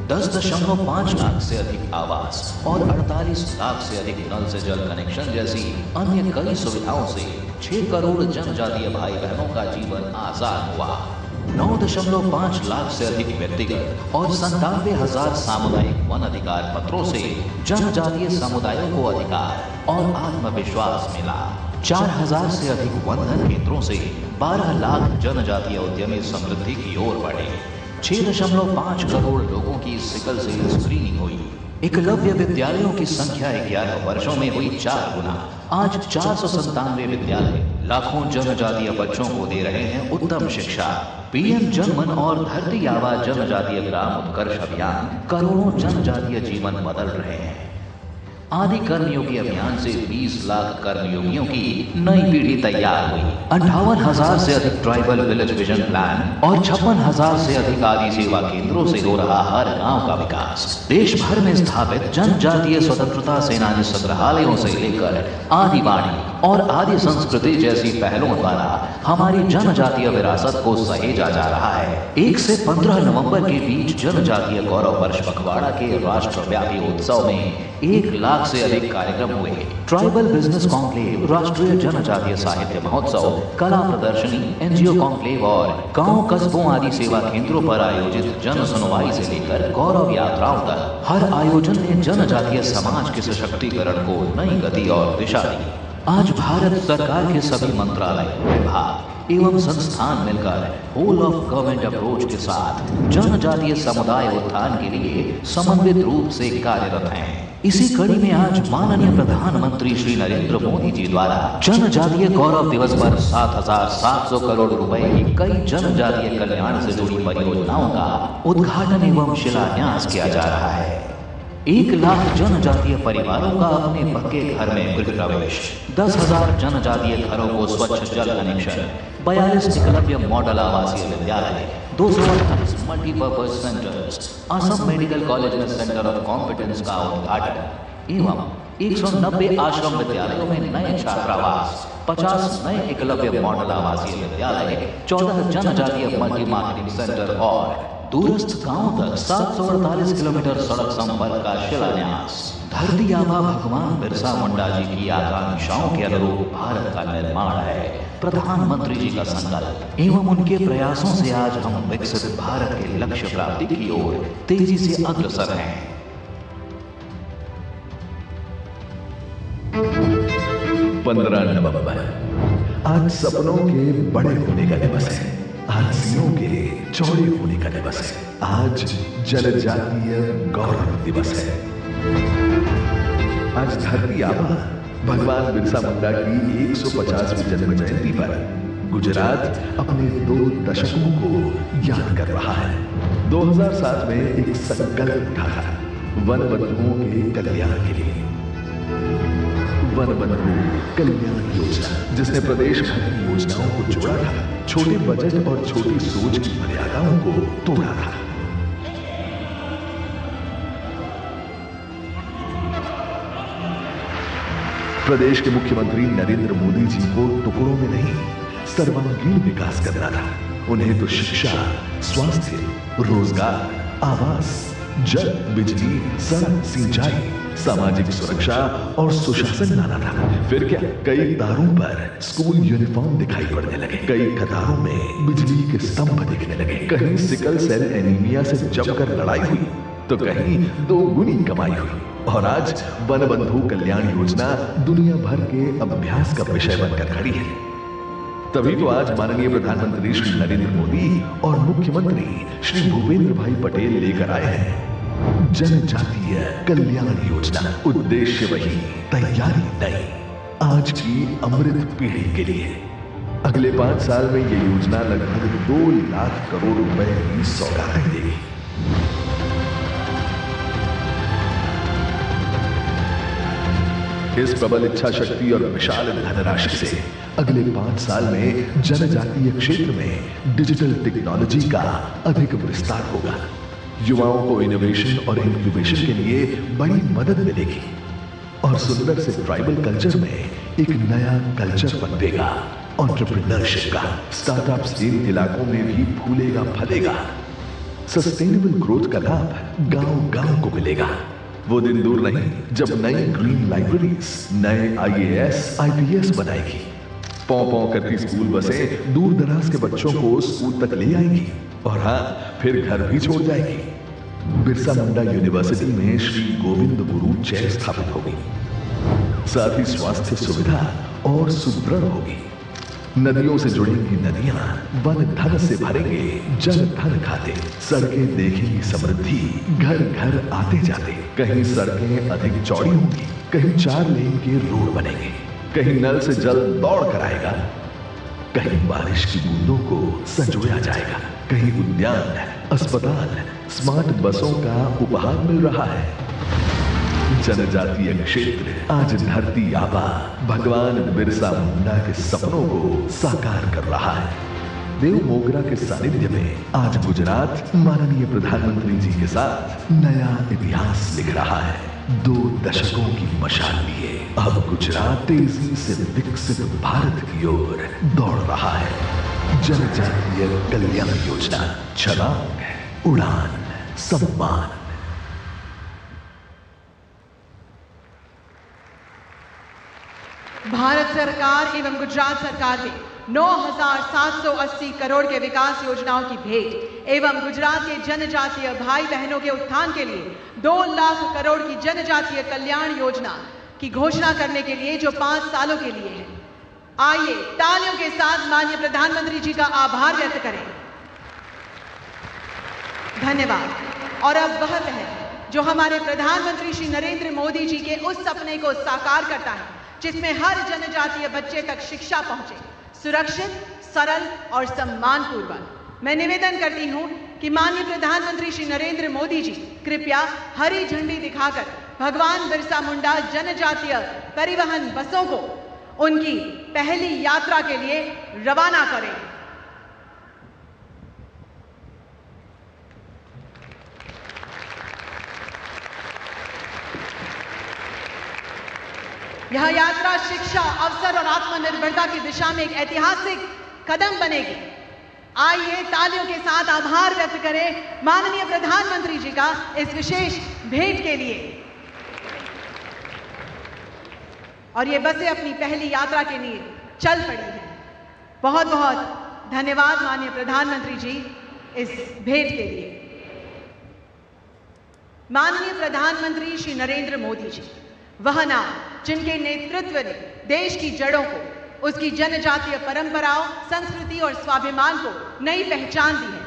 10.5 लाख से अधिक आवास और 48 लाख से अधिक नल से जल कनेक्शन जैसी अन्य कई सुविधाओं से 6 करोड़ जनजातीय भाई बहनों का जीवन आसान हुआ। 9.5 लाख से अधिक व्यक्तिगत और 97,000 सामुदायिक वन अधिकार पत्रों से जनजातीय समुदायों को अधिकार और आत्मविश्वास मिला। 4,000 से अधिक वनधन केंद्रों से 12 लाख जनजातीय उद्यमी समृद्धि की ओर बढ़े। 6.5 करोड़ लोगों की सिकल सेल स्क्रीनिंग हुई। एकलव्य विद्यालयों की संख्या 11 वर्षों में हुई 4 गुना। आज 497 विद्यालय लाखों जनजातीय बच्चों को दे रहे हैं उत्तम शिक्षा। पीएम जनमन और धरती आबा जनजातीय ग्राम उत्कर्ष अभियान करोड़ों जनजातीय जीवन बदल रहे हैं। आदि कर्मयोगी अभियान से 20 लाख कर्मयोगियों की नई पीढ़ी तैयार हुई। 58,000 से अधिक ट्राइबल विलेज विजन प्लान और 56,000 से अधिक आदि सेवा केंद्रों से हो रहा हर गांव का विकास। देश भर में स्थापित जनजातीय स्वतंत्रता सेनानी संग्रहालयों से लेकर आदिवाणी और आदि संस्कृति जैसी पहलों द्वारा हमारी जनजातीय विरासत को सहेजा जा रहा है। 1 से 15 नवंबर के बीच जनजातीय गौरव वर्ष पखवाड़ा के राष्ट्रव्यापी उत्सव में 1 लाख से अधिक कार्यक्रम हुए। ट्राइबल बिजनेस कॉन्क्लेव, राष्ट्रीय जनजातीय साहित्य महोत्सव, कला प्रदर्शनी, एनजीओ कॉन्क्लेव और गांव कस्बों आदि सेवा केंद्रों पर आयोजित जन सुनवाई से लेकर गौरव यात्राओं तक हर आयोजन ने जनजातीय समाज के सशक्तिकरण को नई गति और दिशा दी। आज भारत सरकार के सभी मंत्रालय, विभाग एवं संस्थान मिलकर होल ऑफ गवर्नमेंट अप्रोच के साथ जनजातीय समुदाय उत्थान के लिए समन्वित रूप से कार्यरत हैं। इसी कड़ी में आज माननीय प्रधानमंत्री श्री नरेंद्र मोदी जी द्वारा जनजातीय गौरव दिवस पर 7,700 करोड़ रुपए की कई जनजातीय कल्याण से जुड़ी परियोजनाओं का उद्घाटन एवं शिलान्यास किया जा रहा है। 1 लाख जनजातीय परिवारों का अपने पक्के घर में गृह प्रवेश, 10,000 जनजातीय घरों को स्वच्छ जल कनेक्शन, 42 एकलव्य मॉडल आवासीय विद्यालय, 228 multipurpose centres, Assam medical college में सेंटर ऑफ कॉम्पिटेंस का उद्घाटन एवं 190 आश्रम विद्यालयों में नए छात्रावास, 50 नए एकलव्य मॉडल आवासीय विद्यालय, 14 जनजातीय मल्टी मार्केटिंग सेंटर और दूरस्थ गांवों तक 748 किलोमीटर सड़क संपर्क का शिलान्यास। धरती आबा भगवान बिरसा मुंडा जी की आकांक्षाओं के अनुरूप भारत का निर्माण है प्रधानमंत्री जी का संकल्प एवं उनके प्रयासों से आज हम विकसित भारत के लक्ष्य प्राप्ति की ओर तेजी से अग्रसर हैं। 15 नवंबर आज सपनों के बड़े होने का दिवस है। आज सीनों के चौड़े होने का दिवस है। आज जनजातीय गौरव दिवस है। आज धरती आबा भगवान बिरसा मुंडा की 150वीं जन्म जयंती पर गुजरात अपने 2 दशकों को याद कर रहा है। 2007 में एक संकल्प उठाया वन बंधुओं के कल्याण के लिए, वन बंधु कल्याण योजना, जिसने प्रदेश भर की योजनाओं को जोड़ा था, छोटे बजट और छोटी सोच की मर्यादाओं को तोड़ा था। प्रदेश के मुख्यमंत्री नरेंद्र मोदी जी को टुकड़ों में नहीं, सर्वांगीण विकास करना था। उन्हें तो शिक्षा, स्वास्थ्य, रोजगार, आवास, जल, बिजली, सड़क, सिंचाई, सामाजिक सुरक्षा और सुशासन लाना था। फिर क्या, कई तारों पर स्कूल यूनिफॉर्म दिखाई पड़ने लगे, कई कतारों में बिजली के स्तंभ दिखने लगे, कहीं सिकल सेल एनीमिया से जमकर लड़ाई हुई तो कहीं 2 गुनी कमाई हुई। और आज वन बंधु कल्याण योजना दुनिया भर के अभ्यास का विषय बनकर खड़ी है। तभी तो आज माननीय प्रधानमंत्री श्री नरेंद्र मोदी और मुख्यमंत्री श्री भूपेंद्र भाई पटेल लेकर आए हैं जनजातीय कल्याण योजना। उद्देश्य वही, तैयारी नई, आज की अमृत पीढ़ी के लिए। अगले 5 साल में यह योजना लगभग 2 लाख करोड़ रुपए की सौगातें देगी। इस प्रबल इच्छा शक्ति और विशाल धनराशि से अगले 5 साल में जनजातीय क्षेत्र में डिजिटल टेक्नोलॉजी का अधिक विस्तार होगा। युवाओं को इनोवेशन और इंक्यूबेशन के लिए बड़ी मदद मिलेगी और सुंदर से ट्राइबल कल्चर में एक नया कल्चर पनपेगा। एंटरप्रेन्योरशिप का स्टार्टअप्स इन इलाकों में भी फूलेगा फलेगा। सस्टेनेबल ग्रोथ का लाभ गांव-गांव को मिलेगा। वो दिन दूर नहीं जब नई ग्रीन लाइब्रेरीज, नए IAS, IPS बनाएगी। पौ करती स्कूल बसें दूर दराज के बच्चों को स्कूल तक ले आएंगी और हाँ, फिर घर भी छोड़ जाएगी। बिरसा मुंडा यूनिवर्सिटी में श्री गोविंद गुरु चेयर स्थापित होगी। साथ ही स्वास्थ्य सुविधा और सुदृढ़ होगी। नदियों से जुड़ेंगी नदियां, वन धन से भरेंगे जल धन खाते। सड़कें देखेंगी समृद्धि, घर घर आते जाते। कहीं सड़कें अधिक चौड़ी होंगी, कहीं 4 लेन के रोड बनेंगे, कहीं नल से जल दौड़ कर आएगा, कहीं बारिश की बूंदों को संजोया जाएगा, कहीं उद्यान, अस्पताल, स्मार्ट बसों का उपहार मिल रहा है। जनजातीय क्षेत्र आज धरती आबा भगवान बिरसा मुंडा के सपनों को साकार कर रहा है। देव मोगरा के सानिध्य में आज गुजरात माननीय प्रधानमंत्री जी के साथ नया इतिहास लिख रहा है। 2 दशकों की मशाल लिए अब गुजरात तेजी से विकसित भारत की ओर दौड़ रहा है। जनजातीय कल्याण योजना, छलांग, उड़ान, सम्मान। भारत सरकार एवं गुजरात सरकार के 9,780 करोड़ के विकास योजनाओं की भेंट एवं गुजरात के जनजातीय भाई बहनों के उत्थान के लिए 2 लाख करोड़ की जनजातीय कल्याण योजना की घोषणा करने के लिए जो 5 सालों के लिए है। आइए तालियों के साथ माननीय प्रधानमंत्री जी का आभार व्यक्त करें। धन्यवाद। और अब वह पहल जो हमारे प्रधानमंत्री श्री नरेंद्र मोदी जी के उस सपने को साकार करता है जिसमें हर जनजातीय बच्चे तक शिक्षा पहुंचे, सुरक्षित, सरल और सम्मानपूर्वक। मैं निवेदन करती हूं कि माननीय प्रधानमंत्री श्री नरेंद्र मोदी जी कृपया हरी झंडी दिखाकर भगवान बिरसा मुंडा जनजातीय परिवहन बसों को उनकी पहली यात्रा के लिए रवाना करें। यह यात्रा शिक्षा, अवसर और आत्मनिर्भरता की दिशा में एक ऐतिहासिक कदम बनेगी। आइए तालियों के साथ आभार व्यक्त करें माननीय प्रधानमंत्री जी का इस विशेष भेंट के लिए। और ये बसें अपनी पहली यात्रा के लिए चल पड़ी हैं। बहुत बहुत धन्यवाद माननीय प्रधानमंत्री जी इस भेंट के लिए। माननीय प्रधानमंत्री श्री नरेंद्र मोदी जी वह नाम जिनके नेतृत्व ने देश की जड़ों को, उसकी जनजातीय परंपराओं, संस्कृति और स्वाभिमान को नई पहचान दी है।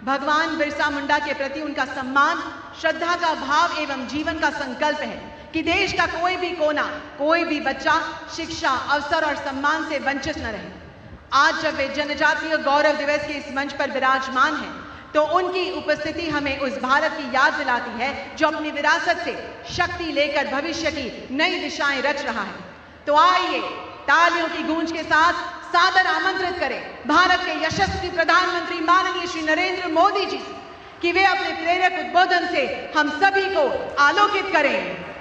भगवान बिरसा मुंडा के प्रति उनका सम्मान, श्रद्धा का भाव एवं जीवन का संकल्प है कि देश का कोई भी कोना, कोई भी बच्चा शिक्षा, अवसर और सम्मान से वंचित न रहे। आज जब वे जनजातीय गौरव दिवस के इस मंच पर विराजमान हैं, तो उनकी उपस्थिति हमें उस भारत की याद दिलाती है जो अपनी विरासत से शक्ति लेकर भविष्य की नई दिशाएं रच रहा है। तो आइए तालियों की गूंज के साथ सादर आमंत्रित करें भारत के यशस्वी प्रधानमंत्री माननीय श्री नरेंद्र मोदी जी कि वे अपने प्रेरक उद्बोधन से हम सभी को आलोकित करें।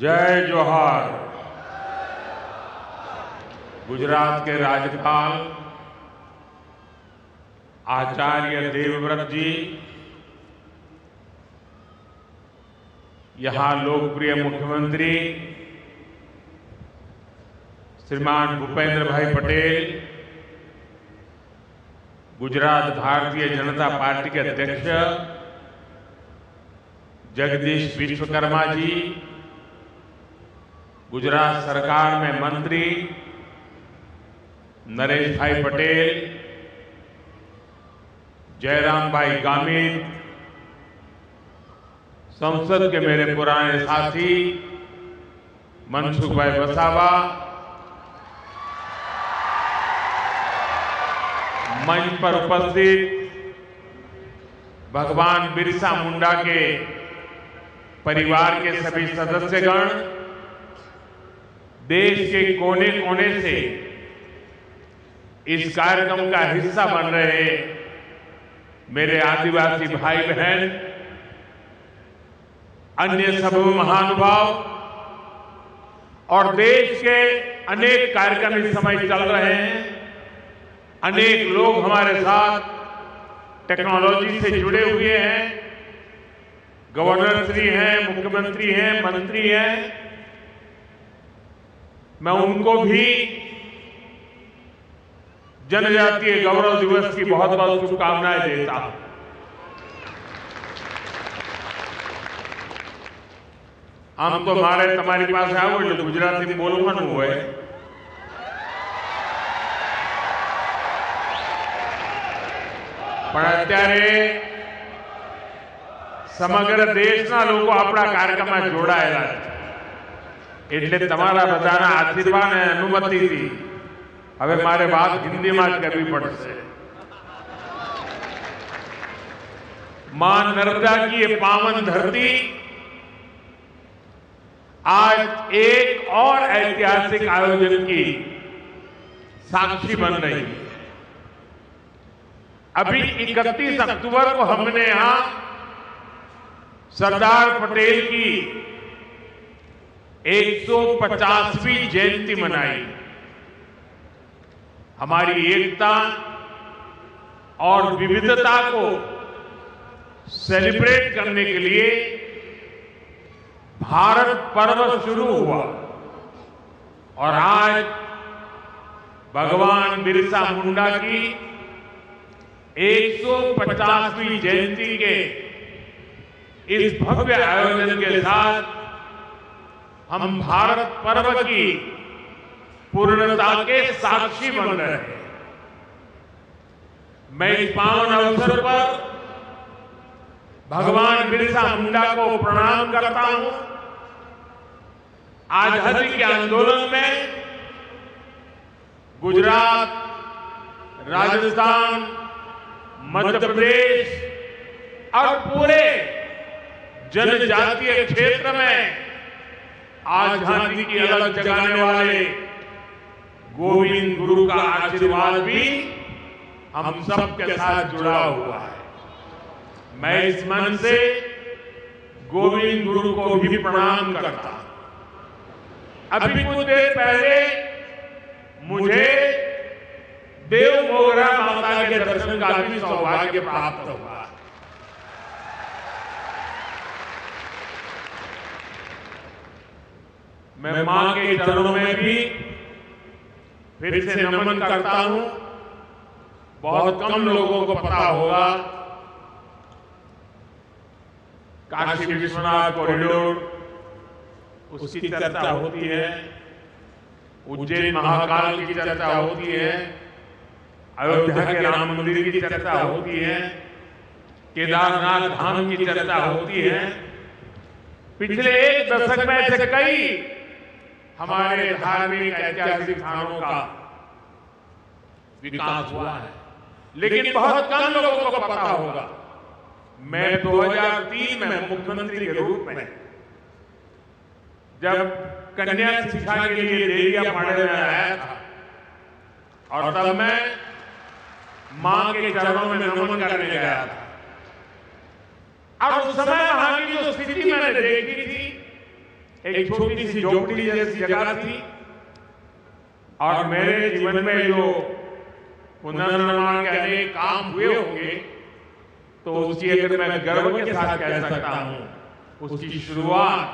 जय जोहार। गुजरात के राज्यपाल आचार्य देवव्रत जी, यहाँ लोकप्रिय मुख्यमंत्री श्रीमान भूपेंद्र भाई पटेल, गुजरात भारतीय जनता पार्टी के अध्यक्ष जगदीश विश्वकर्मा जी, गुजरात सरकार में मंत्री नरेश भाई पटेल, जयराम भाई गामित, संसद के मेरे पुराने साथी मनसुख भाई वसावा, मंच पर उपस्थित भगवान बिरसा मुंडा के परिवार के सभी सदस्यगण, देश के कोने कोने से इस कार्यक्रम का हिस्सा बन रहे मेरे आदिवासी भाई बहन, अन्य सब महानुभाव और देश के अनेक कार्यक्रम इस समय चल रहे हैं। अनेक लोग हमारे साथ टेक्नोलॉजी से जुड़े हुए हैं, गवर्नर श्री हैं, मुख्यमंत्री हैं, मंत्री हैं। मैं उनको भी जनजातीय गौरव दिवस की बहुत बहुत शुभकामनाएं देता हूं। हम तो मारे तुम्हारी पास आओ जो गुजराती बोलવાનું હોય પણ અત્યારે સમગ્ર દેશના લોકો આપણા કાર્યક્રમમાં જોડાયેલા છે, એટલે તમારા બધાના આશીર્વાદ અને અનુમતિથી હવે મારે વાત હિન્દીમાં જ કરવી પડશે। मां नर्मदा की ये पावन धरती आज एक और ऐतिहासिक आयोजन की साक्षी बन रही है। अभी 31 अक्टूबर को हमने यहां सरदार पटेल की 150वीं जयंती मनाई। हमारी एकता और विविधता को सेलिब्रेट करने के लिए भारत पर्व शुरू हुआ और आज भगवान बिरसा मुंडा की 150वीं जयंती के इस भव्य आयोजन के साथ हम भारत पर्व की पूर्णता के साक्षी बन रहे हैं। मैं इस पावन अवसर पर भगवान बिरसा मुंडा को प्रणाम करता हूं। आजादी के आंदोलन में गुजरात, राजस्थान, मध्य प्रदेश और पूरे जनजातीय क्षेत्र में आजादी की अलग जगाने वाले गोविंद गुरु का आशीर्वाद भी हम सबके साथ जुड़ा हुआ है। मैं इस मन से गोविंद गुरु को भी प्रणाम करता हूं। अभी कुछ देर पहले मुझे देव मोगरा माता के दर्शन का भी सौभाग्य प्राप्त हुआ। मैं मां के चरणों में भी फिर से नमन करता हूं। बहुत कम लोगों को पता होगा काशी विश्वनाथ कॉरिडोर उसकी चर्चा होती है, उज्जैन महाकाल की चर्चा होती है, अयोध्या के राम मंदिर की चर्चा होती है, केदारनाथ धाम की चर्चा होती है। पिछले एक दशक में से कई हमारे धार्मिक ऐतिहासिक स्थानों का विकास हुआ है, लेकिन बहुत कम लोगों को पता होगा। मैं 2003 में मुख्यमंत्री के रूप में जब कन्या शिक्षा के लिए देरियापाड़े में आया था और तब मैं मां के चरणों में नमन करने गया था और उस समय वहां की जो स्थिति मैंने देखी थी, एक छोटी सी झोपड़ी जैसी जगह थी और मेरे जीवन में जो पुनर्निर्माण के अनेक काम हुए होंगे तो उसकी अगर मैं गर्व के साथ कह सकता हूं, उसकी शुरुआत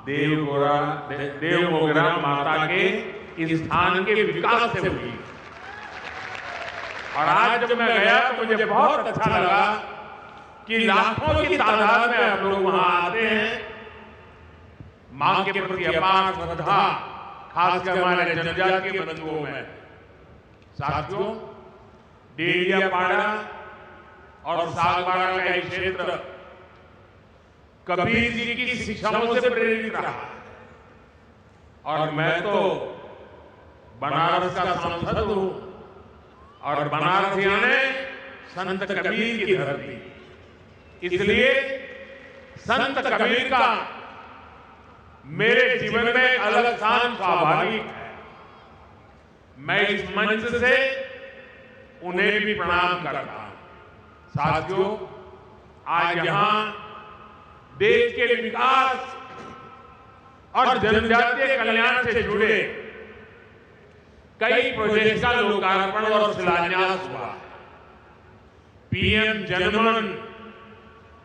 देव मोगरा माता के इस स्थान के विकास से हुई। और आज जब मैं गया तो मुझे बहुत अच्छा लगा कि लाखों की तादाद में हम लोग वहां आते हैं। मां के प्रति अपार श्रद्धा, खासकर हमारे जनजातीय बंधुओं में। साथियों, डेरियापाड़ा और सागवाड़ा का ये क्षेत्र कबीर जी की शिक्षाओं से प्रेरित रहा और मैं तो बनारस का सांसद हूं और बनारस यानी संत कबीर की धरती, इसलिए संत कबीर का मेरे जीवन में एक अलग स्थान स्वाभाविक है। मैं इस मंच से उन्हें भी प्रणाम करता हूं। साथियों, आज यहां देश के विकास और जनजातीय कल्याण से जुड़े कई प्रोजेक्ट का लोकार्पण और शिलान्यास हुआ। पीएम जनमन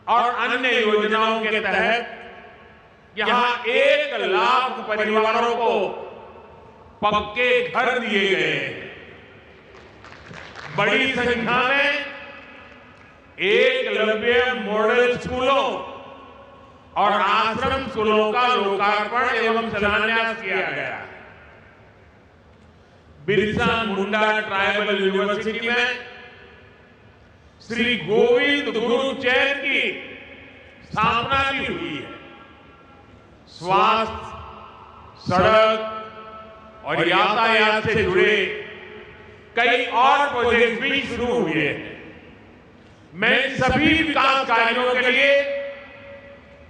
और अन्य योजनाओं के तहत यहां 1 लाख परिवारों को पक्के घर दिए गए हैं। बड़ी संख्या में एकलव्य मॉडल स्कूलों और आश्रम स्कूलों का लोकार्पण एवं शिलान्यास किया गया। बिरसा मुंडा ट्राइबल यूनिवर्सिटी में श्री गोविंद गुरु चैन की स्थापना भी हुई है। स्वास्थ्य, सड़क और यातायात से जुड़े कई और प्रोजेक्ट भी शुरू हुए हैं। मैं सभी विकास कार्यों के लिए,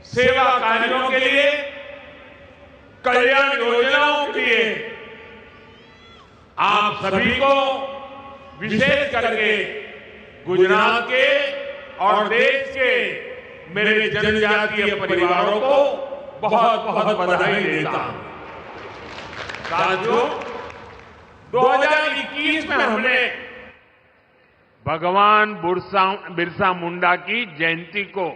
सेवा कार्यों के लिए, कल्याण योजनाओं के लिए आप सभी को, विशेष करके गुजरात के और देश के मेरे जनजातीय परिवारों को बहुत बहुत बधाई देता हूं। साथियों, 2021 में हमने भगवान बिरसा मुंडा की जयंती को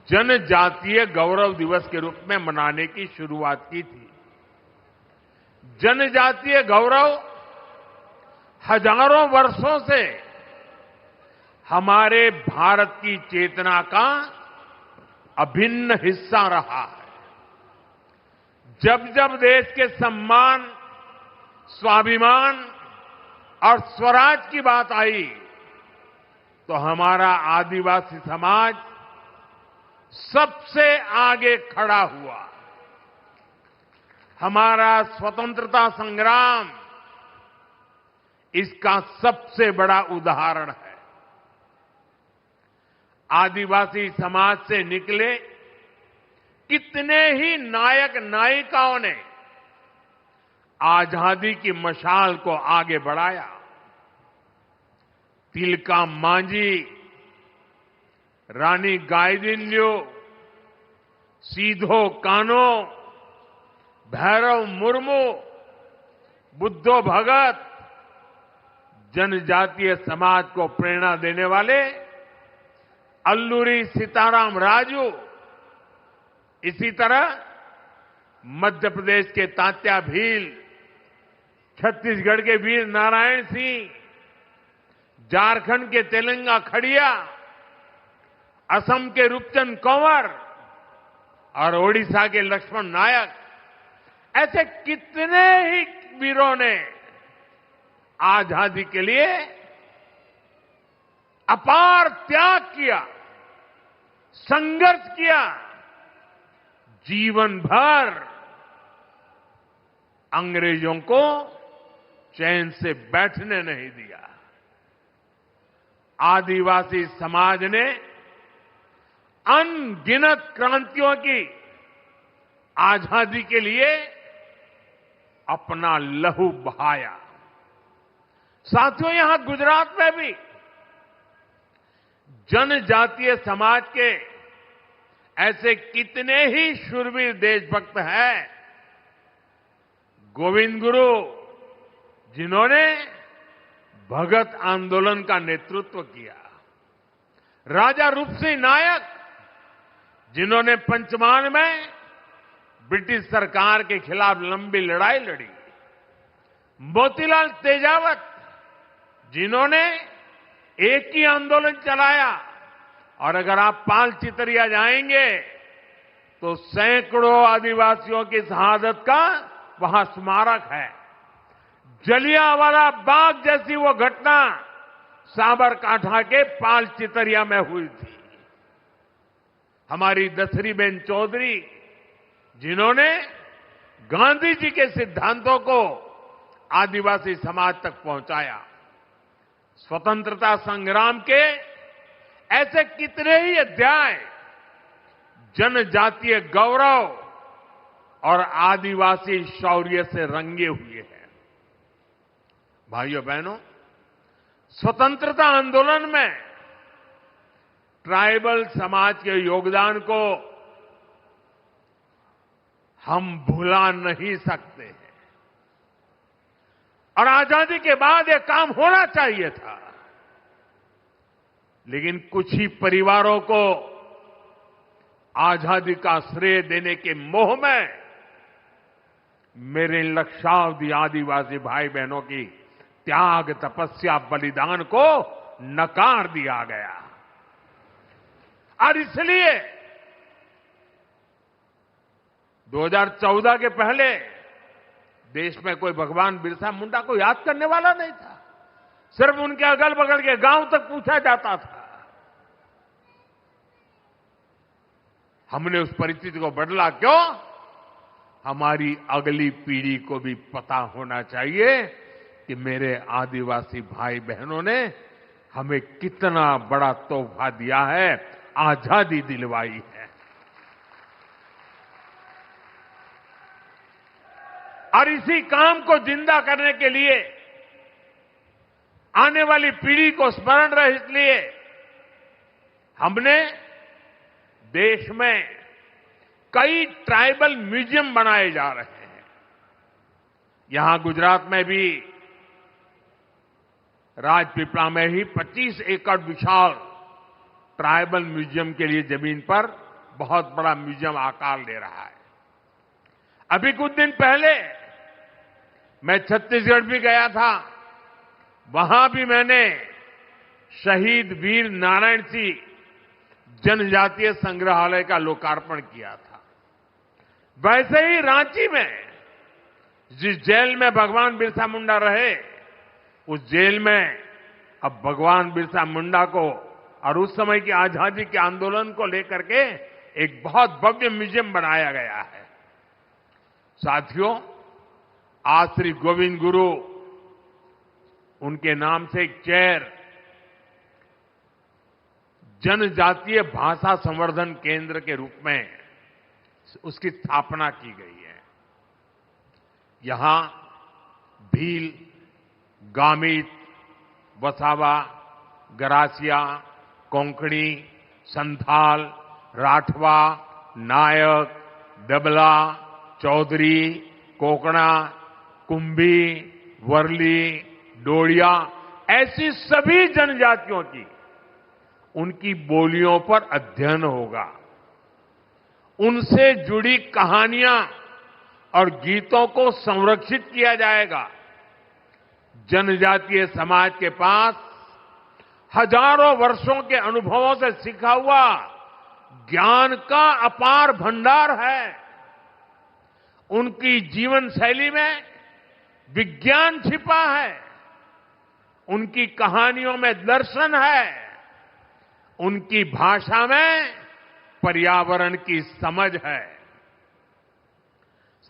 जनजातीय गौरव दिवस के रूप में मनाने की शुरुआत की थी। जनजातीय गौरव हजारों वर्षों से हमारे भारत की चेतना का अभिन्न हिस्सा रहा है। जब जब देश के सम्मान, स्वाभिमान और स्वराज की बात आई तो हमारा आदिवासी समाज सबसे आगे खड़ा हुआ। हमारा स्वतंत्रता संग्राम इसका सबसे बड़ा उदाहरण है। आदिवासी समाज से निकले कितने ही नायक नायिकाओं ने आजादी की मशाल को आगे बढ़ाया। तिलका मांझी, रानी गाइदिन्ल्यू, सीधो कान्हो, भैरव मुर्मू, बुद्धो भगत, जनजातीय समाज को प्रेरणा देने वाले अल्लूरी सीताराम राजू, इसी तरह मध्य प्रदेश के तात्या भील, छत्तीसगढ़ के वीर नारायण सिंह, झारखंड के तेलंगा खड़िया, असम के रूपचंद कंवर और ओडिशा के लक्ष्मण नायक, ऐसे कितने ही वीरों ने आजादी के लिए अपार त्याग किया, संघर्ष किया, जीवन भर अंग्रेजों को चैन से बैठने नहीं दिया। आदिवासी समाज ने अनगिनत क्रांतियों की आजादी के लिए अपना लहू बहाया। साथियों, यहां गुजरात में भी जनजातीय समाज के ऐसे कितने ही शूरवीर देशभक्त हैं। गोविंद गुरु, जिन्होंने भगत आंदोलन का नेतृत्व किया, राजा रूपसिंह नायक, जिन्होंने पंचमहाल में ब्रिटिश सरकार के खिलाफ लंबी लड़ाई लड़ी, मोतीलाल तेजावत, जिन्होंने एक ही आंदोलन चलाया, और अगर आप पाल चितरिया जाएंगे तो सैकड़ों आदिवासियों की शहादत का वहां स्मारक है। जलियांवाला बाग जैसी वो घटना साबरकांठा के पाल चितरिया में हुई थी। हमारी दसरीबेन चौधरी, जिन्होंने गांधी जी के सिद्धांतों को आदिवासी समाज तक पहुंचाया। स्वतंत्रता संग्राम के ऐसे कितने ही अध्याय जनजातीय गौरव और आदिवासी शौर्य से रंगे हुए हैं। भाइयों बहनों, स्वतंत्रता आंदोलन में ट्राइबल समाज के योगदान को हम भुला नहीं सकते हैं, और आजादी के बाद यह काम होना चाहिए था। लेकिन कुछ ही परिवारों को आजादी का श्रेय देने के मोह में मेरे लक्षावधि आदिवासी भाई बहनों की त्याग, तपस्या, बलिदान को नकार दिया गया। और इसलिए 2014 के पहले देश में कोई भगवान बिरसा मुंडा को याद करने वाला नहीं था। सिर्फ उनके अगल बगल के गांव तक पूछा जाता था। हमने उस परिस्थिति को बदला। क्यों? हमारी अगली पीढ़ी को भी पता होना चाहिए कि मेरे आदिवासी भाई बहनों ने हमें कितना बड़ा तोहफा दिया है, आजादी दिलवाई है। और इसी काम को जिंदा करने के लिए, आने वाली पीढ़ी को स्मरण रहे, इसलिए हमने देश में कई ट्राइबल म्यूजियम बनाए जा रहे हैं। यहां गुजरात में भी राजपीपला में ही 25 एकड़ विशाल ट्राइबल म्यूजियम के लिए जमीन पर बहुत बड़ा म्यूजियम आकार ले रहा है। अभी कुछ दिन पहले मैं छत्तीसगढ़ भी गया था। वहां भी मैंने शहीद वीर नारायण सिंह जनजातीय संग्रहालय का लोकार्पण किया था। वैसे ही रांची में जिस जेल में भगवान बिरसा मुंडा रहे, उस जेल में अब भगवान बिरसा मुंडा को और उस समय की आजादी के आंदोलन को लेकर के एक बहुत भव्य म्यूजियम बनाया गया है। साथियों, आज श्री गोविंद गुरु, उनके नाम से एक चेयर जनजातीय भाषा संवर्धन केंद्र के रूप में उसकी स्थापना की गई है। यहां भील, गामित, वसावा, गरासिया, कोंकणी, संथाल, राठवा, नायक, दबला, चौधरी, कोकणा, कुंभी, वर्ली, डोडिया, ऐसी सभी जनजातियों की उनकी बोलियों पर अध्ययन होगा। उनसे जुड़ी कहानियां और गीतों को संरक्षित किया जाएगा। जनजातीय समाज के पास हजारों वर्षों के अनुभवों से सीखा हुआ ज्ञान का अपार भंडार है। उनकी जीवन शैली में विज्ञान छिपा है। उनकी कहानियों में दर्शन है। उनकी भाषा में पर्यावरण की समझ है।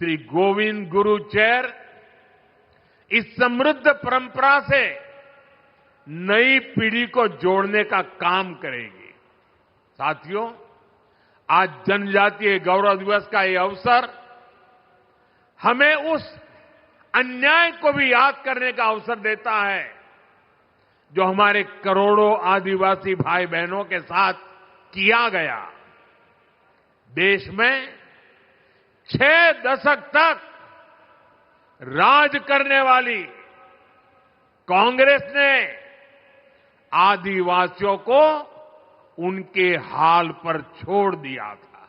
श्री गोविंद गुरु चेयर इस समृद्ध परंपरा से नई पीढ़ी को जोड़ने का काम करेगी। साथियों, आज जनजातीय गौरव दिवस का ये अवसर हमें उस अन्याय को भी याद करने का अवसर देता है जो हमारे करोड़ों आदिवासी भाई बहनों के साथ किया गया। देश में 6 दशक तक राज करने वाली कांग्रेस ने आदिवासियों को उनके हाल पर छोड़ दिया था।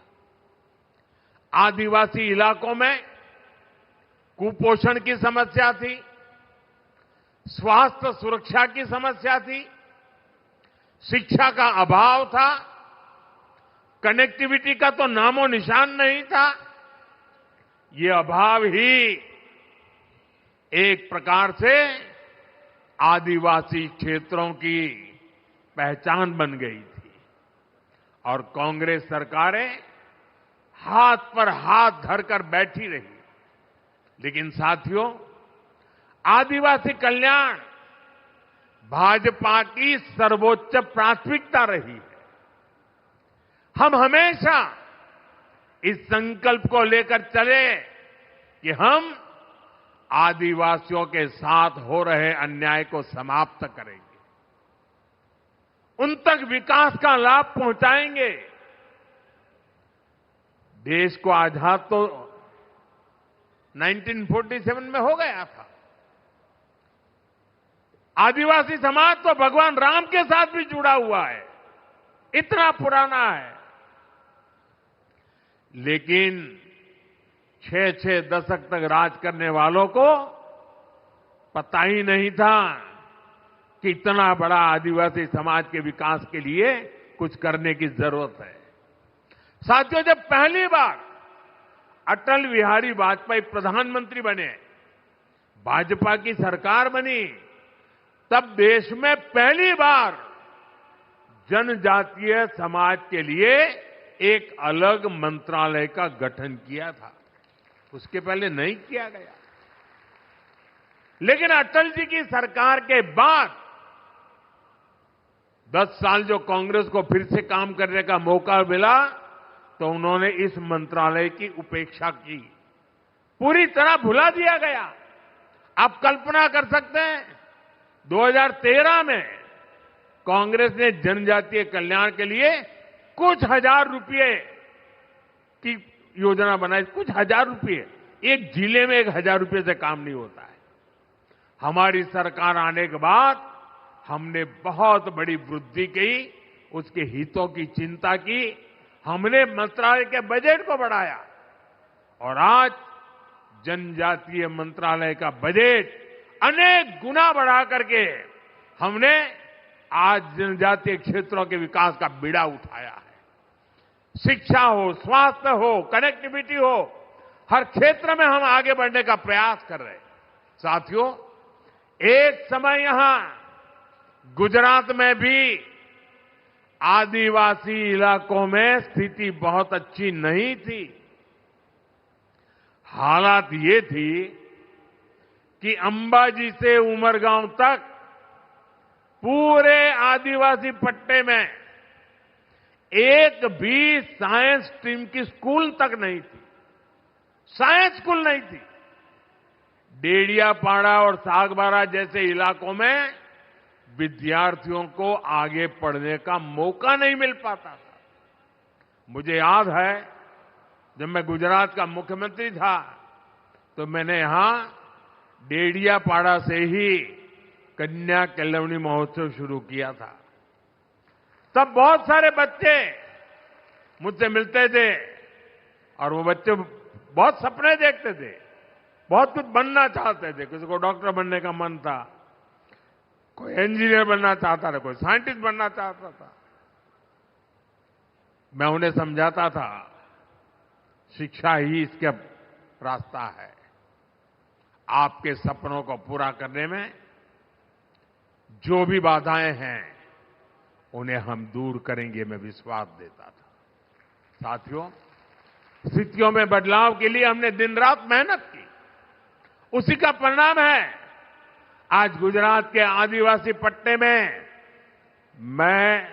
आदिवासी इलाकों में कुपोषण की समस्या थी, स्वास्थ्य सुरक्षा की समस्या थी, शिक्षा का अभाव था, कनेक्टिविटी का तो नामो निशान नहीं था। ये अभाव ही एक प्रकार से आदिवासी क्षेत्रों की पहचान बन गई थी और कांग्रेस सरकारें हाथ पर हाथ धरकर बैठी रही। लेकिन साथियों, आदिवासी कल्याण भाजपा की सर्वोच्च प्राथमिकता रही है। हम हमेशा इस संकल्प को लेकर चले कि हम आदिवासियों के साथ हो रहे अन्याय को समाप्त करेंगे, उन तक विकास का लाभ पहुंचाएंगे। देश को आजाद तो 1947 में हो गया था। आदिवासी समाज तो भगवान राम के साथ भी जुड़ा हुआ है, इतना पुराना है। लेकिन 6-6 दशक तक राज करने वालों को पता ही नहीं था कि इतना बड़ा आदिवासी समाज के विकास के लिए कुछ करने की जरूरत है। साथियों, जब पहली बार अटल बिहारी वाजपेयी प्रधानमंत्री बने, भाजपा की सरकार बनी, तब देश में पहली बार जनजातीय समाज के लिए एक अलग मंत्रालय का गठन किया था। उसके पहले नहीं किया गया। लेकिन अटल जी की सरकार के बाद 10 साल जो कांग्रेस को फिर से काम करने का मौका मिला, तो उन्होंने इस मंत्रालय की उपेक्षा की, पूरी तरह भुला दिया गया। आप कल्पना कर सकते हैं, 2013 में कांग्रेस ने जनजातीय कल्याण के लिए कुछ हजार रुपये की योजना बनाई। कुछ हजार रुपये, एक जिले में 1000 रुपये से काम नहीं होता है। हमारी सरकार आने के बाद हमने बहुत बड़ी वृद्धि की, उसके हितों की चिंता की, हमने मंत्रालय के बजट को बढ़ाया और आज जनजातीय मंत्रालय का बजट अनेक गुना बढ़ा करके हमने आज जनजातीय क्षेत्रों के विकास का बीड़ा उठाया है। शिक्षा हो, स्वास्थ्य हो, कनेक्टिविटी हो, हर क्षेत्र में हम आगे बढ़ने का प्रयास कर रहे हैं। साथियों, एक समय यहां गुजरात में भी आदिवासी इलाकों में स्थिति बहुत अच्छी नहीं थी। हालात ये थी कि अंबाजी से उमरगांव तक पूरे आदिवासी पट्टे में एक भी साइंस स्ट्रीम की स्कूल तक नहीं थी। साइंस स्कूल नहीं थी। डेडियापाड़ा और सागबारा जैसे इलाकों में विद्यार्थियों को आगे पढ़ने का मौका नहीं मिल पाता था। मुझे याद है, जब मैं गुजरात का मुख्यमंत्री था तो मैंने यहां डेडियापाड़ा से ही कन्या केलवनी महोत्सव शुरू किया था। तब बहुत सारे बच्चे मुझसे मिलते थे और वो बच्चे बहुत सपने देखते थे, बहुत कुछ बनना चाहते थे। किसी को डॉक्टर बनने का मन था, कोई इंजीनियर बनना चाहता था, कोई साइंटिस्ट बनना चाहता था। मैं उन्हें समझाता था, शिक्षा ही इसका रास्ता है। आपके सपनों को पूरा करने में जो भी बाधाएं हैं उन्हें हम दूर करेंगे, मैं विश्वास देता था। साथियों, स्थितियों में बदलाव के लिए हमने दिन रात मेहनत की, उसी का परिणाम है आज गुजरात के आदिवासी पट्टे में। मैं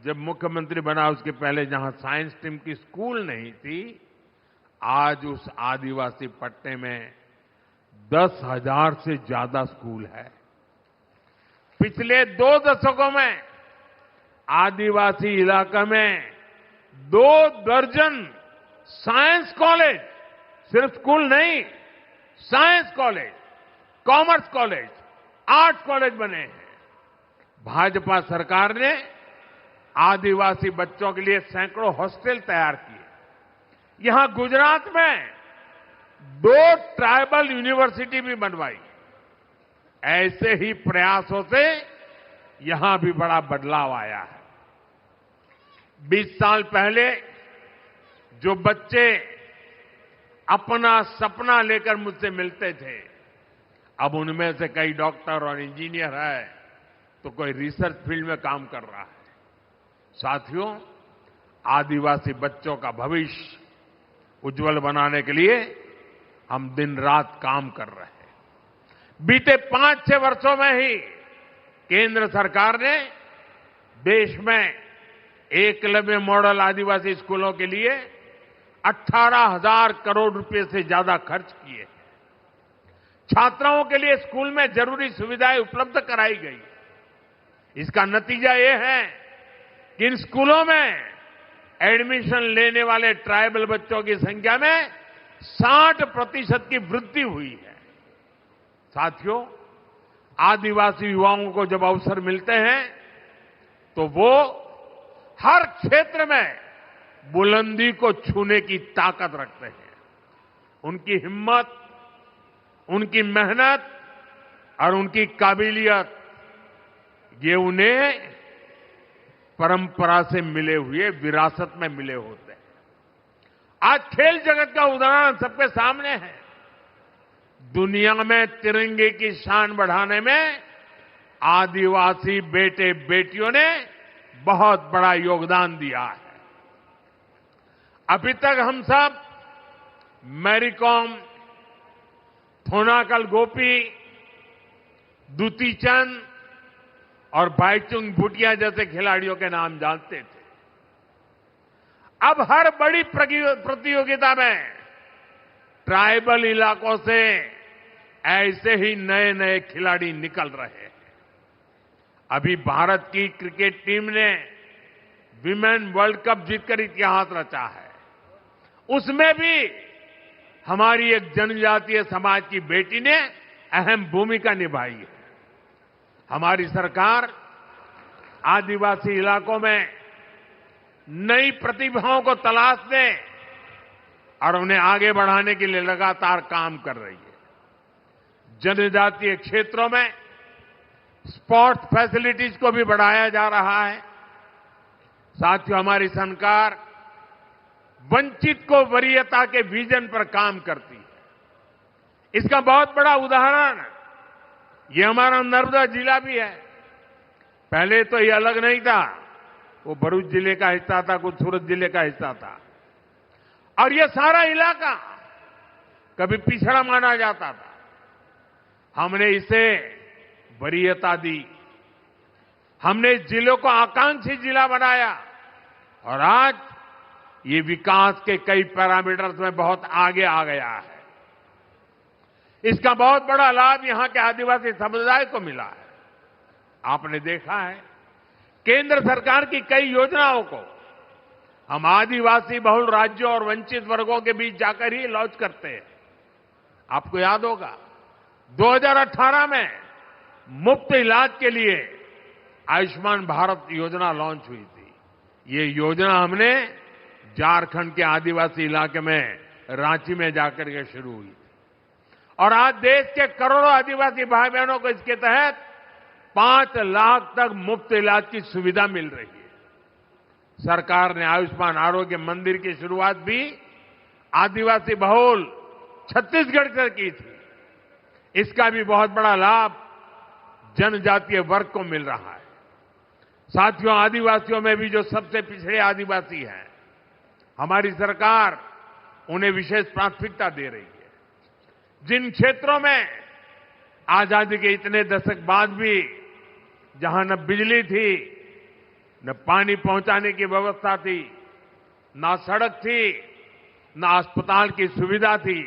जब मुख्यमंत्री बना उसके पहले जहां साइंस स्ट्रीम की स्कूल नहीं थी, आज उस आदिवासी पट्टे में 10,000 से ज्यादा स्कूल है। पिछले 2 दशकों में आदिवासी इलाका में 2 दर्जन साइंस कॉलेज, सिर्फ स्कूल नहीं, science college, commerce college, art college बने हैं। भाजपा सरकार ने आदिवासी बच्चों के लिए सैकड़ों हॉस्टल तैयार किए। यहां गुजरात में 2 ट्राइबल यूनिवर्सिटी भी बनवाई। ऐसे ही प्रयासों से यहां भी बड़ा बदलाव आया है। 20 साल पहले जो बच्चे अपना सपना लेकर मुझसे मिलते थे, अब उनमें से कई डॉक्टर और इंजीनियर है, तो कोई रिसर्च फील्ड में काम कर रहा है। साथियों, आदिवासी बच्चों का भविष्य उज्जवल बनाने के लिए हम दिन रात काम कर रहे हैं। बीते 5-6 वर्षों में ही केंद्र सरकार ने देश में एकलव्य मॉडल आदिवासी स्कूलों के लिए 18,000 करोड़ रुपए से ज्यादा खर्च किए हैं। छात्राओं के लिए स्कूल में जरूरी सुविधाएं उपलब्ध कराई गई। इसका नतीजा यह है कि इन स्कूलों में एडमिशन लेने वाले ट्राइबल बच्चों की संख्या में 60% की वृद्धि हुई है। साथियों, आदिवासी युवाओं को जब अवसर मिलते हैं तो वो हर क्षेत्र में बुलंदी को छूने की ताकत रखते हैं। उनकी हिम्मत, उनकी मेहनत और उनकी काबिलियत, ये उन्हें परंपरा से मिले हुए, विरासत में मिले होते हैं। आज खेल जगत का उदाहरण सबके सामने है। दुनिया में तिरंगे की शान बढ़ाने में आदिवासी बेटे बेटियों ने बहुत बड़ा योगदान दिया है। अभी तक हम सब मैरी कॉम, थोनाकल गोपी, दुती चंद और भाईचुंग भूटिया जैसे खिलाड़ियों के नाम जानते थे। अब हर बड़ी प्रतियोगिता में ट्राइबल इलाकों से ऐसे ही नए नए खिलाड़ी निकल रहे हैं। अभी भारत की क्रिकेट टीम ने विमेन वर्ल्ड कप जीतकर इतिहास रचा है। उसमें भी हमारी एक जनजातीय समाज की बेटी ने अहम भूमिका निभाई है। हमारी सरकार आदिवासी इलाकों में नई प्रतिभाओं को तलाशने और उन्हें आगे बढ़ाने के लिए लगातार काम कर रही है। जनजातीय क्षेत्रों में स्पोर्ट्स फैसिलिटीज को भी बढ़ाया जा रहा है। साथियों, हमारी सरकार वंचित को वरीयता के विजन पर काम करती है। इसका बहुत बड़ा उदाहरण ये हमारा नर्मदा जिला भी है। पहले तो ये अलग नहीं था, वो भरूच जिले का हिस्सा था, कुछ सूरत जिले का हिस्सा था, और ये सारा इलाका कभी पिछड़ा माना जाता था। हमने इसे वरीयता दी, हमने इस जिले को आकांक्षी जिला बनाया और आज ये विकास के कई पैरामीटर्स में बहुत आगे आ गया है। इसका बहुत बड़ा लाभ यहां के आदिवासी समुदाय को मिला है। आपने देखा है केंद्र सरकार की कई योजनाओं को हम आदिवासी बहुल राज्यों और वंचित वर्गों के बीच जाकर ही लॉन्च करते हैं। आपको याद होगा 2018 में मुफ्त इलाज के लिए आयुष्मान भारत योजना लॉन्च हुई थी। ये योजना हमने झारखंड के आदिवासी इलाके में रांची में जाकर के शुरू हुई थी और आज देश के करोड़ों आदिवासी भाई बहनों को इसके तहत 5 लाख तक मुफ्त इलाज की सुविधा मिल रही है। सरकार ने आयुष्मान आरोग्य मंदिर की शुरुआत भी आदिवासी बहुल छत्तीसगढ़ से की थी। इसका भी बहुत बड़ा लाभ जनजातीय वर्ग को मिल रहा है। साथियों, आदिवासियों में भी जो सबसे पिछड़े आदिवासी हैं, हमारी सरकार उन्हें विशेष प्राथमिकता दे रही है। जिन क्षेत्रों में आजादी के इतने दशक बाद भी जहां न बिजली थी, न पानी पहुंचाने की व्यवस्था थी, न सड़क थी, न अस्पताल की सुविधा थी,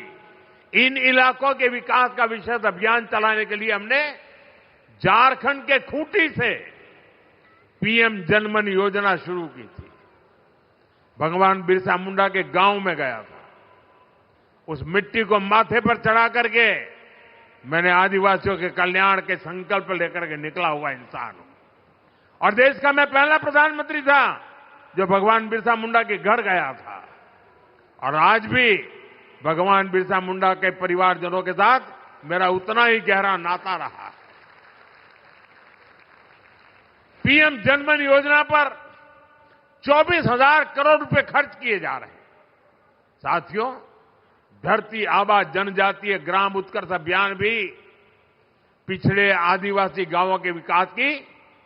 इन इलाकों के विकास का विशेष अभियान चलाने के लिए हमने झारखंड के खूंटी से पीएम जनमन योजना शुरू की थी। भगवान बिरसा मुंडा के गांव में गया था। उस मिट्टी को माथे पर चढ़ा करके मैंने आदिवासियों के कल्याण के संकल्प लेकर के निकला हुआ इंसान हूं और देश का मैं पहला प्रधानमंत्री था जो भगवान बिरसा मुंडा के घर गया था। और आज भी भगवान बिरसा मुंडा के परिवारजनों के साथ मेरा उतना ही गहरा नाता रहा है। पीएम जनधन योजना पर 24,000 करोड़ रुपए खर्च किए जा रहे हैं। साथियों, धरती आबा जनजातीय ग्राम उत्कर्ष अभियान भी पिछड़े आदिवासी गांवों के विकास की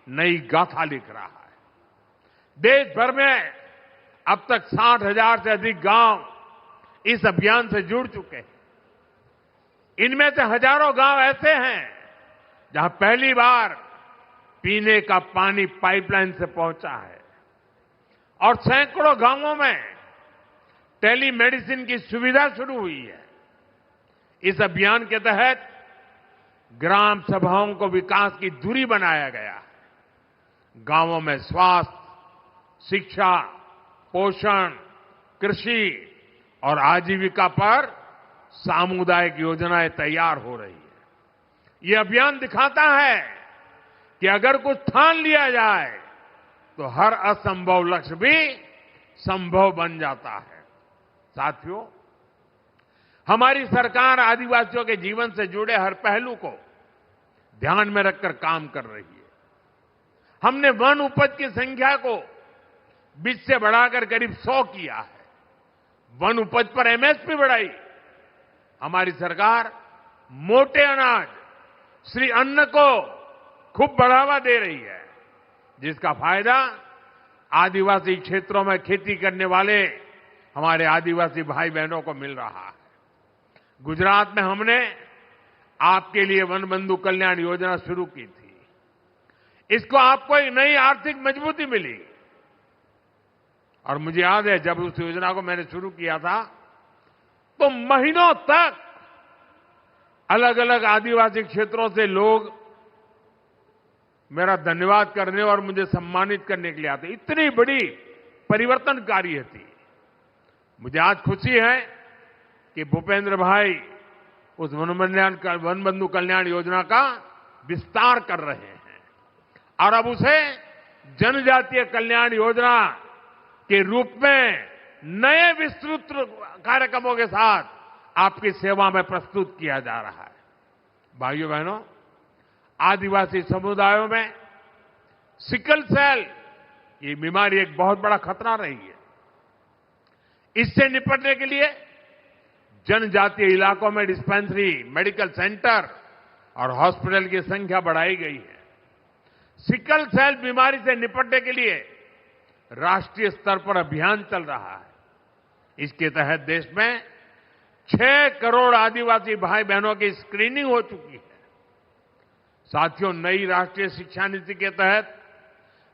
नई गाथा लिख रहा है। देश भर में अब तक 60,000 से अधिक गांव इस अभियान से जुड़ चुके हैं। इनमें से हजारों गांव ऐसे हैं जहां पहली बार पीने का पानी पाइपलाइन से पहुंचा है और सैकड़ों गांवों में टेलीमेडिसिन की सुविधा शुरू हुई है। इस अभियान के तहत ग्राम सभाओं को विकास की धुरी बनाया गया है। गांवों में स्वास्थ्य, शिक्षा, पोषण, कृषि और आजीविका पर सामुदायिक योजनाएं तैयार हो रही है। ये अभियान दिखाता है कि अगर कुछ ठान लिया जाए तो हर असंभव लक्ष्य भी संभव बन जाता है। साथियों, हमारी सरकार आदिवासियों के जीवन से जुड़े हर पहलू को ध्यान में रखकर काम कर रही है। हमने वन उपज की संख्या को 20 से बढ़ाकर करीब 100 किया है। वन उपज पर एमएसपी बढ़ाई। हमारी सरकार मोटे अनाज, श्री अन्न को खूब बढ़ावा दे रही है, जिसका फायदा आदिवासी क्षेत्रों में खेती करने वाले हमारे आदिवासी भाई बहनों को मिल रहा है। गुजरात में हमने आपके लिए वन बंधु कल्याण योजना शुरू की थी। इसको आपको एक नई आर्थिक मजबूती मिली और मुझे याद है जब उस योजना को मैंने शुरू किया था तो महीनों तक अलग अलग आदिवासी क्षेत्रों से लोग मेरा धन्यवाद करने और मुझे सम्मानित करने के लिए आते। इतनी बड़ी परिवर्तनकारी थी। मुझे आज खुशी है कि भूपेंद्र भाई उस वन बंधु कल्याण योजना का विस्तार कर रहे हैं और अब उसे जनजातीय कल्याण योजना के रूप में नए विस्तृत कार्यक्रमों के साथ आपकी सेवा में प्रस्तुत किया जा रहा है। भाइयों बहनों, आदिवासी समुदायों में सिकल सेल ये बीमारी एक बहुत बड़ा खतरा रही है। इससे निपटने के लिए जनजातीय इलाकों में डिस्पेंसरी, मेडिकल सेंटर और हॉस्पिटल की संख्या बढ़ाई गई है। सिकल सेल बीमारी से निपटने के लिए राष्ट्रीय स्तर पर अभियान चल रहा है। इसके तहत देश में 6 करोड़ आदिवासी भाई बहनों की स्क्रीनिंग हो चुकी है। साथियों, नई राष्ट्रीय शिक्षा नीति के तहत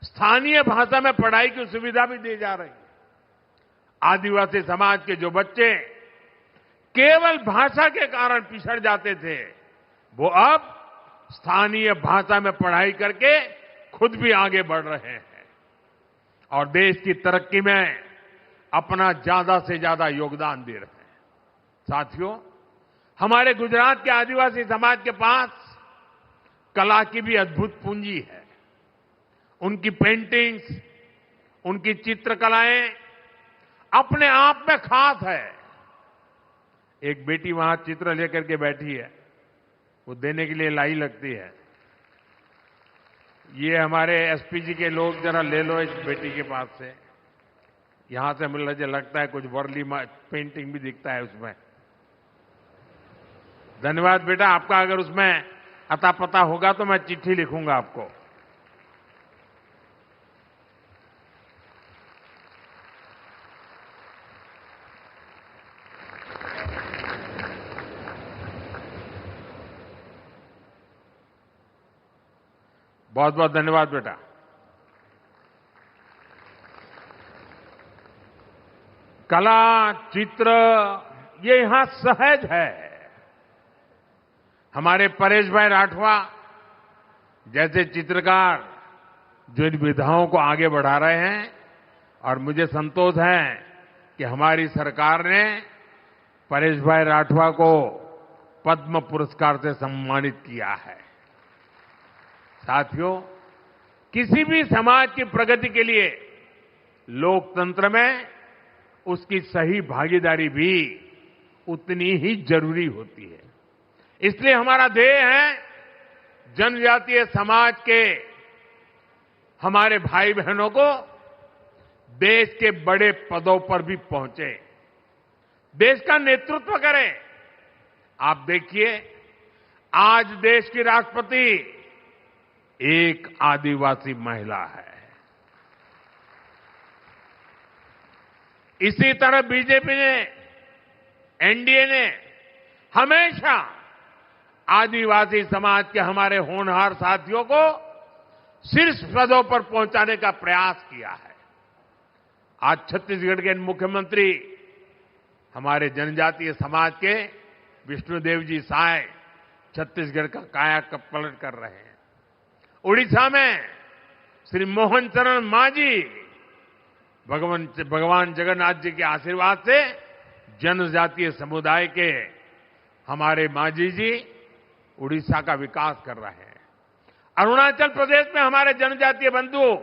स्थानीय भाषा में पढ़ाई की सुविधा भी दी जा रही है। आदिवासी समाज के जो बच्चे केवल भाषा के कारण पिछड़ जाते थे, वो अब स्थानीय भाषा में पढ़ाई करके खुद भी आगे बढ़ रहे हैं और देश की तरक्की में अपना ज्यादा से ज्यादा योगदान दे रहे हैं। साथियों, हमारे गुजरात के आदिवासी समाज के पास कला की भी अद्भुत पूंजी है। उनकी पेंटिंग्स, उनकी चित्रकलाएं अपने आप में खास है। एक बेटी वहां चित्र लेकर के बैठी है, वो देने के लिए लाई लगती है। ये हमारे एसपी जी के लोग जरा ले लो इस बेटी के पास से। यहां से मुझे लगता है कुछ वर्ली पेंटिंग भी दिखता है उसमें। धन्यवाद बेटा, आपका अगर उसमें अता पता होगा तो मैं चिट्ठी लिखूंगा आपको। बहुत बहुत धन्यवाद बेटा। कला, चित्र ये यहां सहज है। हमारे परेश भाई राठवा जैसे चित्रकार जो इन विधाओं को आगे बढ़ा रहे हैं और मुझे संतोष है कि हमारी सरकार ने परेश भाई राठवा को पद्म पुरस्कार से सम्मानित किया है। साथियों, किसी भी समाज की प्रगति के लिए लोकतंत्र में उसकी सही भागीदारी भी उतनी ही जरूरी होती है। इसलिए हमारा ध्येय है जनजातीय समाज के हमारे भाई बहनों को देश के बड़े पदों पर भी पहुंचे, देश का नेतृत्व करें। आप देखिए, आज देश की राष्ट्रपति एक आदिवासी महिला है। इसी तरह बीजेपी ने, एनडीए ने हमेशा आदिवासी समाज के हमारे होनहार साथियों को शीर्ष पदों पर पहुंचाने का प्रयास किया है। आज छत्तीसगढ़ के मुख्यमंत्री हमारे जनजातीय समाज के विष्णुदेव जी साय छत्तीसगढ़ का कायापलट कर रहे हैं। उड़ीसा में श्री मोहन चरण मांझी भगवान जगन्नाथ जी के आशीर्वाद से जनजातीय समुदाय के हमारे मांझी जी उड़ीसा का विकास कर रहे हैं। अरुणाचल प्रदेश में हमारे जनजातीय बंधु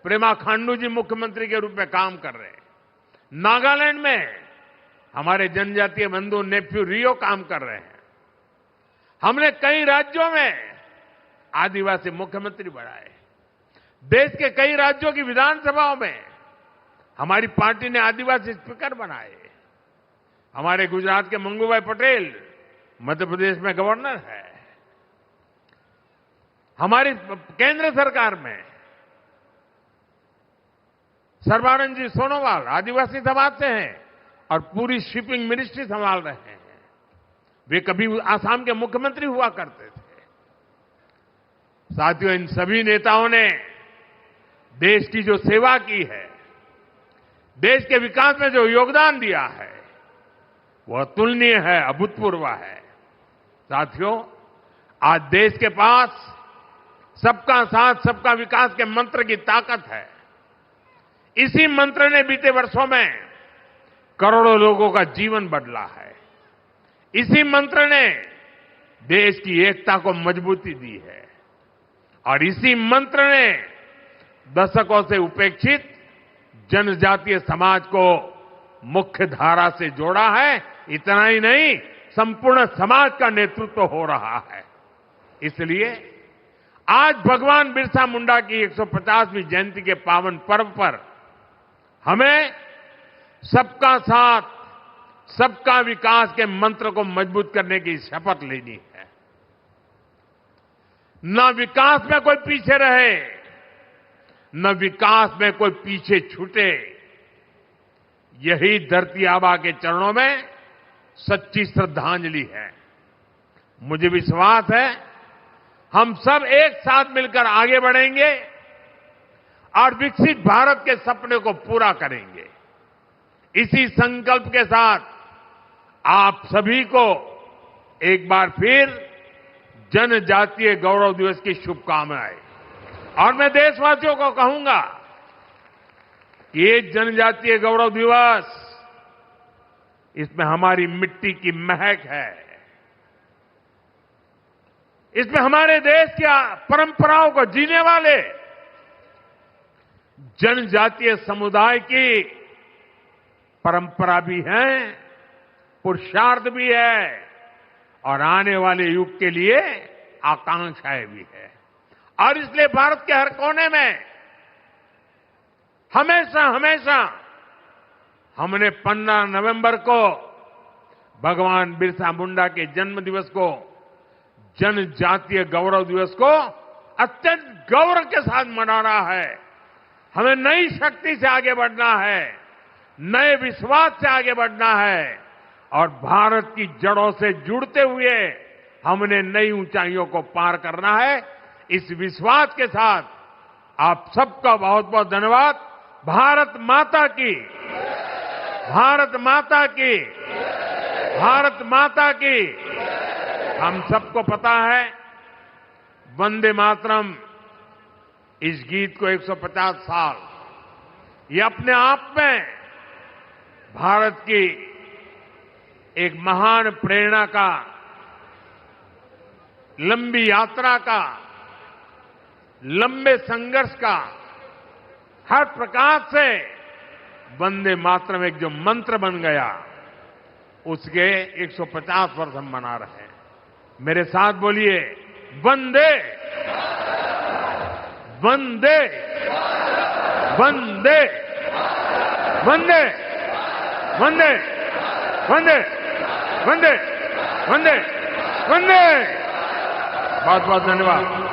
प्रेमा खांडू जी मुख्यमंत्री के रूप में काम कर रहे हैं। नागालैंड में हमारे जनजातीय बंधु नेफ्यू रियो काम कर रहे हैं। हमने कई राज्यों में आदिवासी मुख्यमंत्री बनाए। देश के कई राज्यों की विधानसभाओं में हमारी पार्टी ने आदिवासी स्पीकर बनाए। हमारे गुजरात के मंगूभाई पटेल मध्य प्रदेश में गवर्नर है। हमारी केंद्र सरकार में सर्बानंद जी सोनोवाल आदिवासी समाज से हैं और पूरी शिपिंग मिनिस्ट्री संभाल रहे हैं। वे कभी आसाम के मुख्यमंत्री हुआ करते थे। साथियों, इन सभी नेताओं ने देश की जो सेवा की है, देश के विकास में जो योगदान दिया है, वह अतुलनीय है, अभूतपूर्व है। साथियों, आज देश के पास सबका साथ सबका विकास के मंत्र की ताकत है। इसी मंत्र ने बीते वर्षों में करोड़ों लोगों का जीवन बदला है। इसी मंत्र ने देश की एकता को मजबूती दी है और इसी मंत्र ने दशकों से उपेक्षित जनजातीय समाज को मुख्य धारा से जोड़ा है। इतना ही नहीं, संपूर्ण समाज का नेतृत्व हो रहा है। इसलिए आज भगवान बिरसा मुंडा की 150वीं जयंती के पावन पर्व पर हमें सबका साथ सबका विकास के मंत्र को मजबूत करने की शपथ लेनी है। न विकास में कोई पीछे रहे, न विकास में कोई पीछे छूटे। यही धरती आबा के चरणों में सच्ची श्रद्धांजलि है। मुझे विश्वास है हम सब एक साथ मिलकर आगे बढ़ेंगे और विकसित भारत के सपने को पूरा करेंगे। इसी संकल्प के साथ आप सभी को एक बार फिर जनजातीय गौरव दिवस की शुभकामनाएं। और मैं देशवासियों को कहूंगा कि ये जनजातीय गौरव दिवस, इसमें हमारी मिट्टी की महक है, इसमें हमारे देश की परंपराओं को जीने वाले जनजातीय समुदाय की परंपरा भी है, पुरुषार्थ भी है और आने वाले युग के लिए आकांक्षाएं भी है। और इसलिए भारत के हर कोने में हमेशा हमेशा हमने 15 नवंबर को भगवान बिरसा मुंडा के जन्म दिवस को, जनजातीय गौरव दिवस को अत्यंत गौरव के साथ मनाना है। हमें नई शक्ति से आगे बढ़ना है, नए विश्वास से आगे बढ़ना है और भारत की जड़ों से जुड़ते हुए हमने नई ऊंचाइयों को पार करना है। इस विश्वास के साथ आप सबका बहुत बहुत धन्यवाद। भारत माता की, भारत माता की, भारत माता की। हम सबको पता है वंदे मातरम, इस गीत को 150 साल, ये अपने आप में भारत की एक महान प्रेरणा का, लंबी यात्रा का, लंबे संघर्ष का, हर प्रकार से वंदे मातरम एक जो मंत्र बन गया, उसके 150 वर्ष हम मना रहे हैं। मेरे साथ बोलिए, वंदे वंदे वंदे वंदे वंदे वंदे वंदे वंदे वंदे। बहुत बहुत धन्यवाद।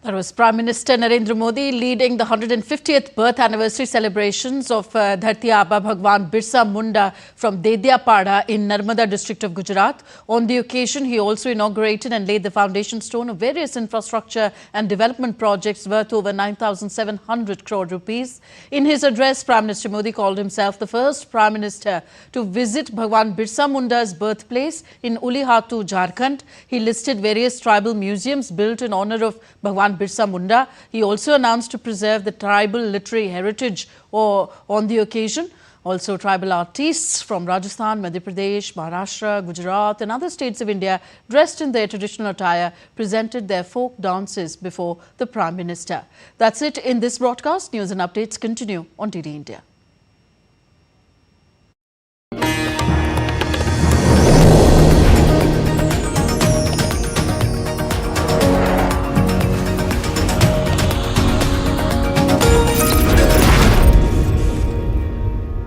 That was Prime Minister Narendra Modi leading the 150th birth anniversary celebrations of Dharti Aba Bhagwan Birsa Munda from Dediapada in Narmada district of Gujarat. On the occasion, he also inaugurated and laid the foundation stone of various infrastructure and development projects worth over 9,700 crore rupees. In his address, Prime Minister Modi called himself the first Prime Minister to visit Bhagwan Birsa Munda's birthplace in Ulihatu, Jharkhand. He listed various tribal museums built in honor of Bhagwan Birsa Munda. He also announced to preserve the tribal literary heritage on the occasion. Also, tribal artists from Rajasthan, Madhya Pradesh, Maharashtra, Gujarat and other states of India dressed in their traditional attire presented their folk dances before the Prime Minister. That's it in this broadcast. News and updates continue on DD India.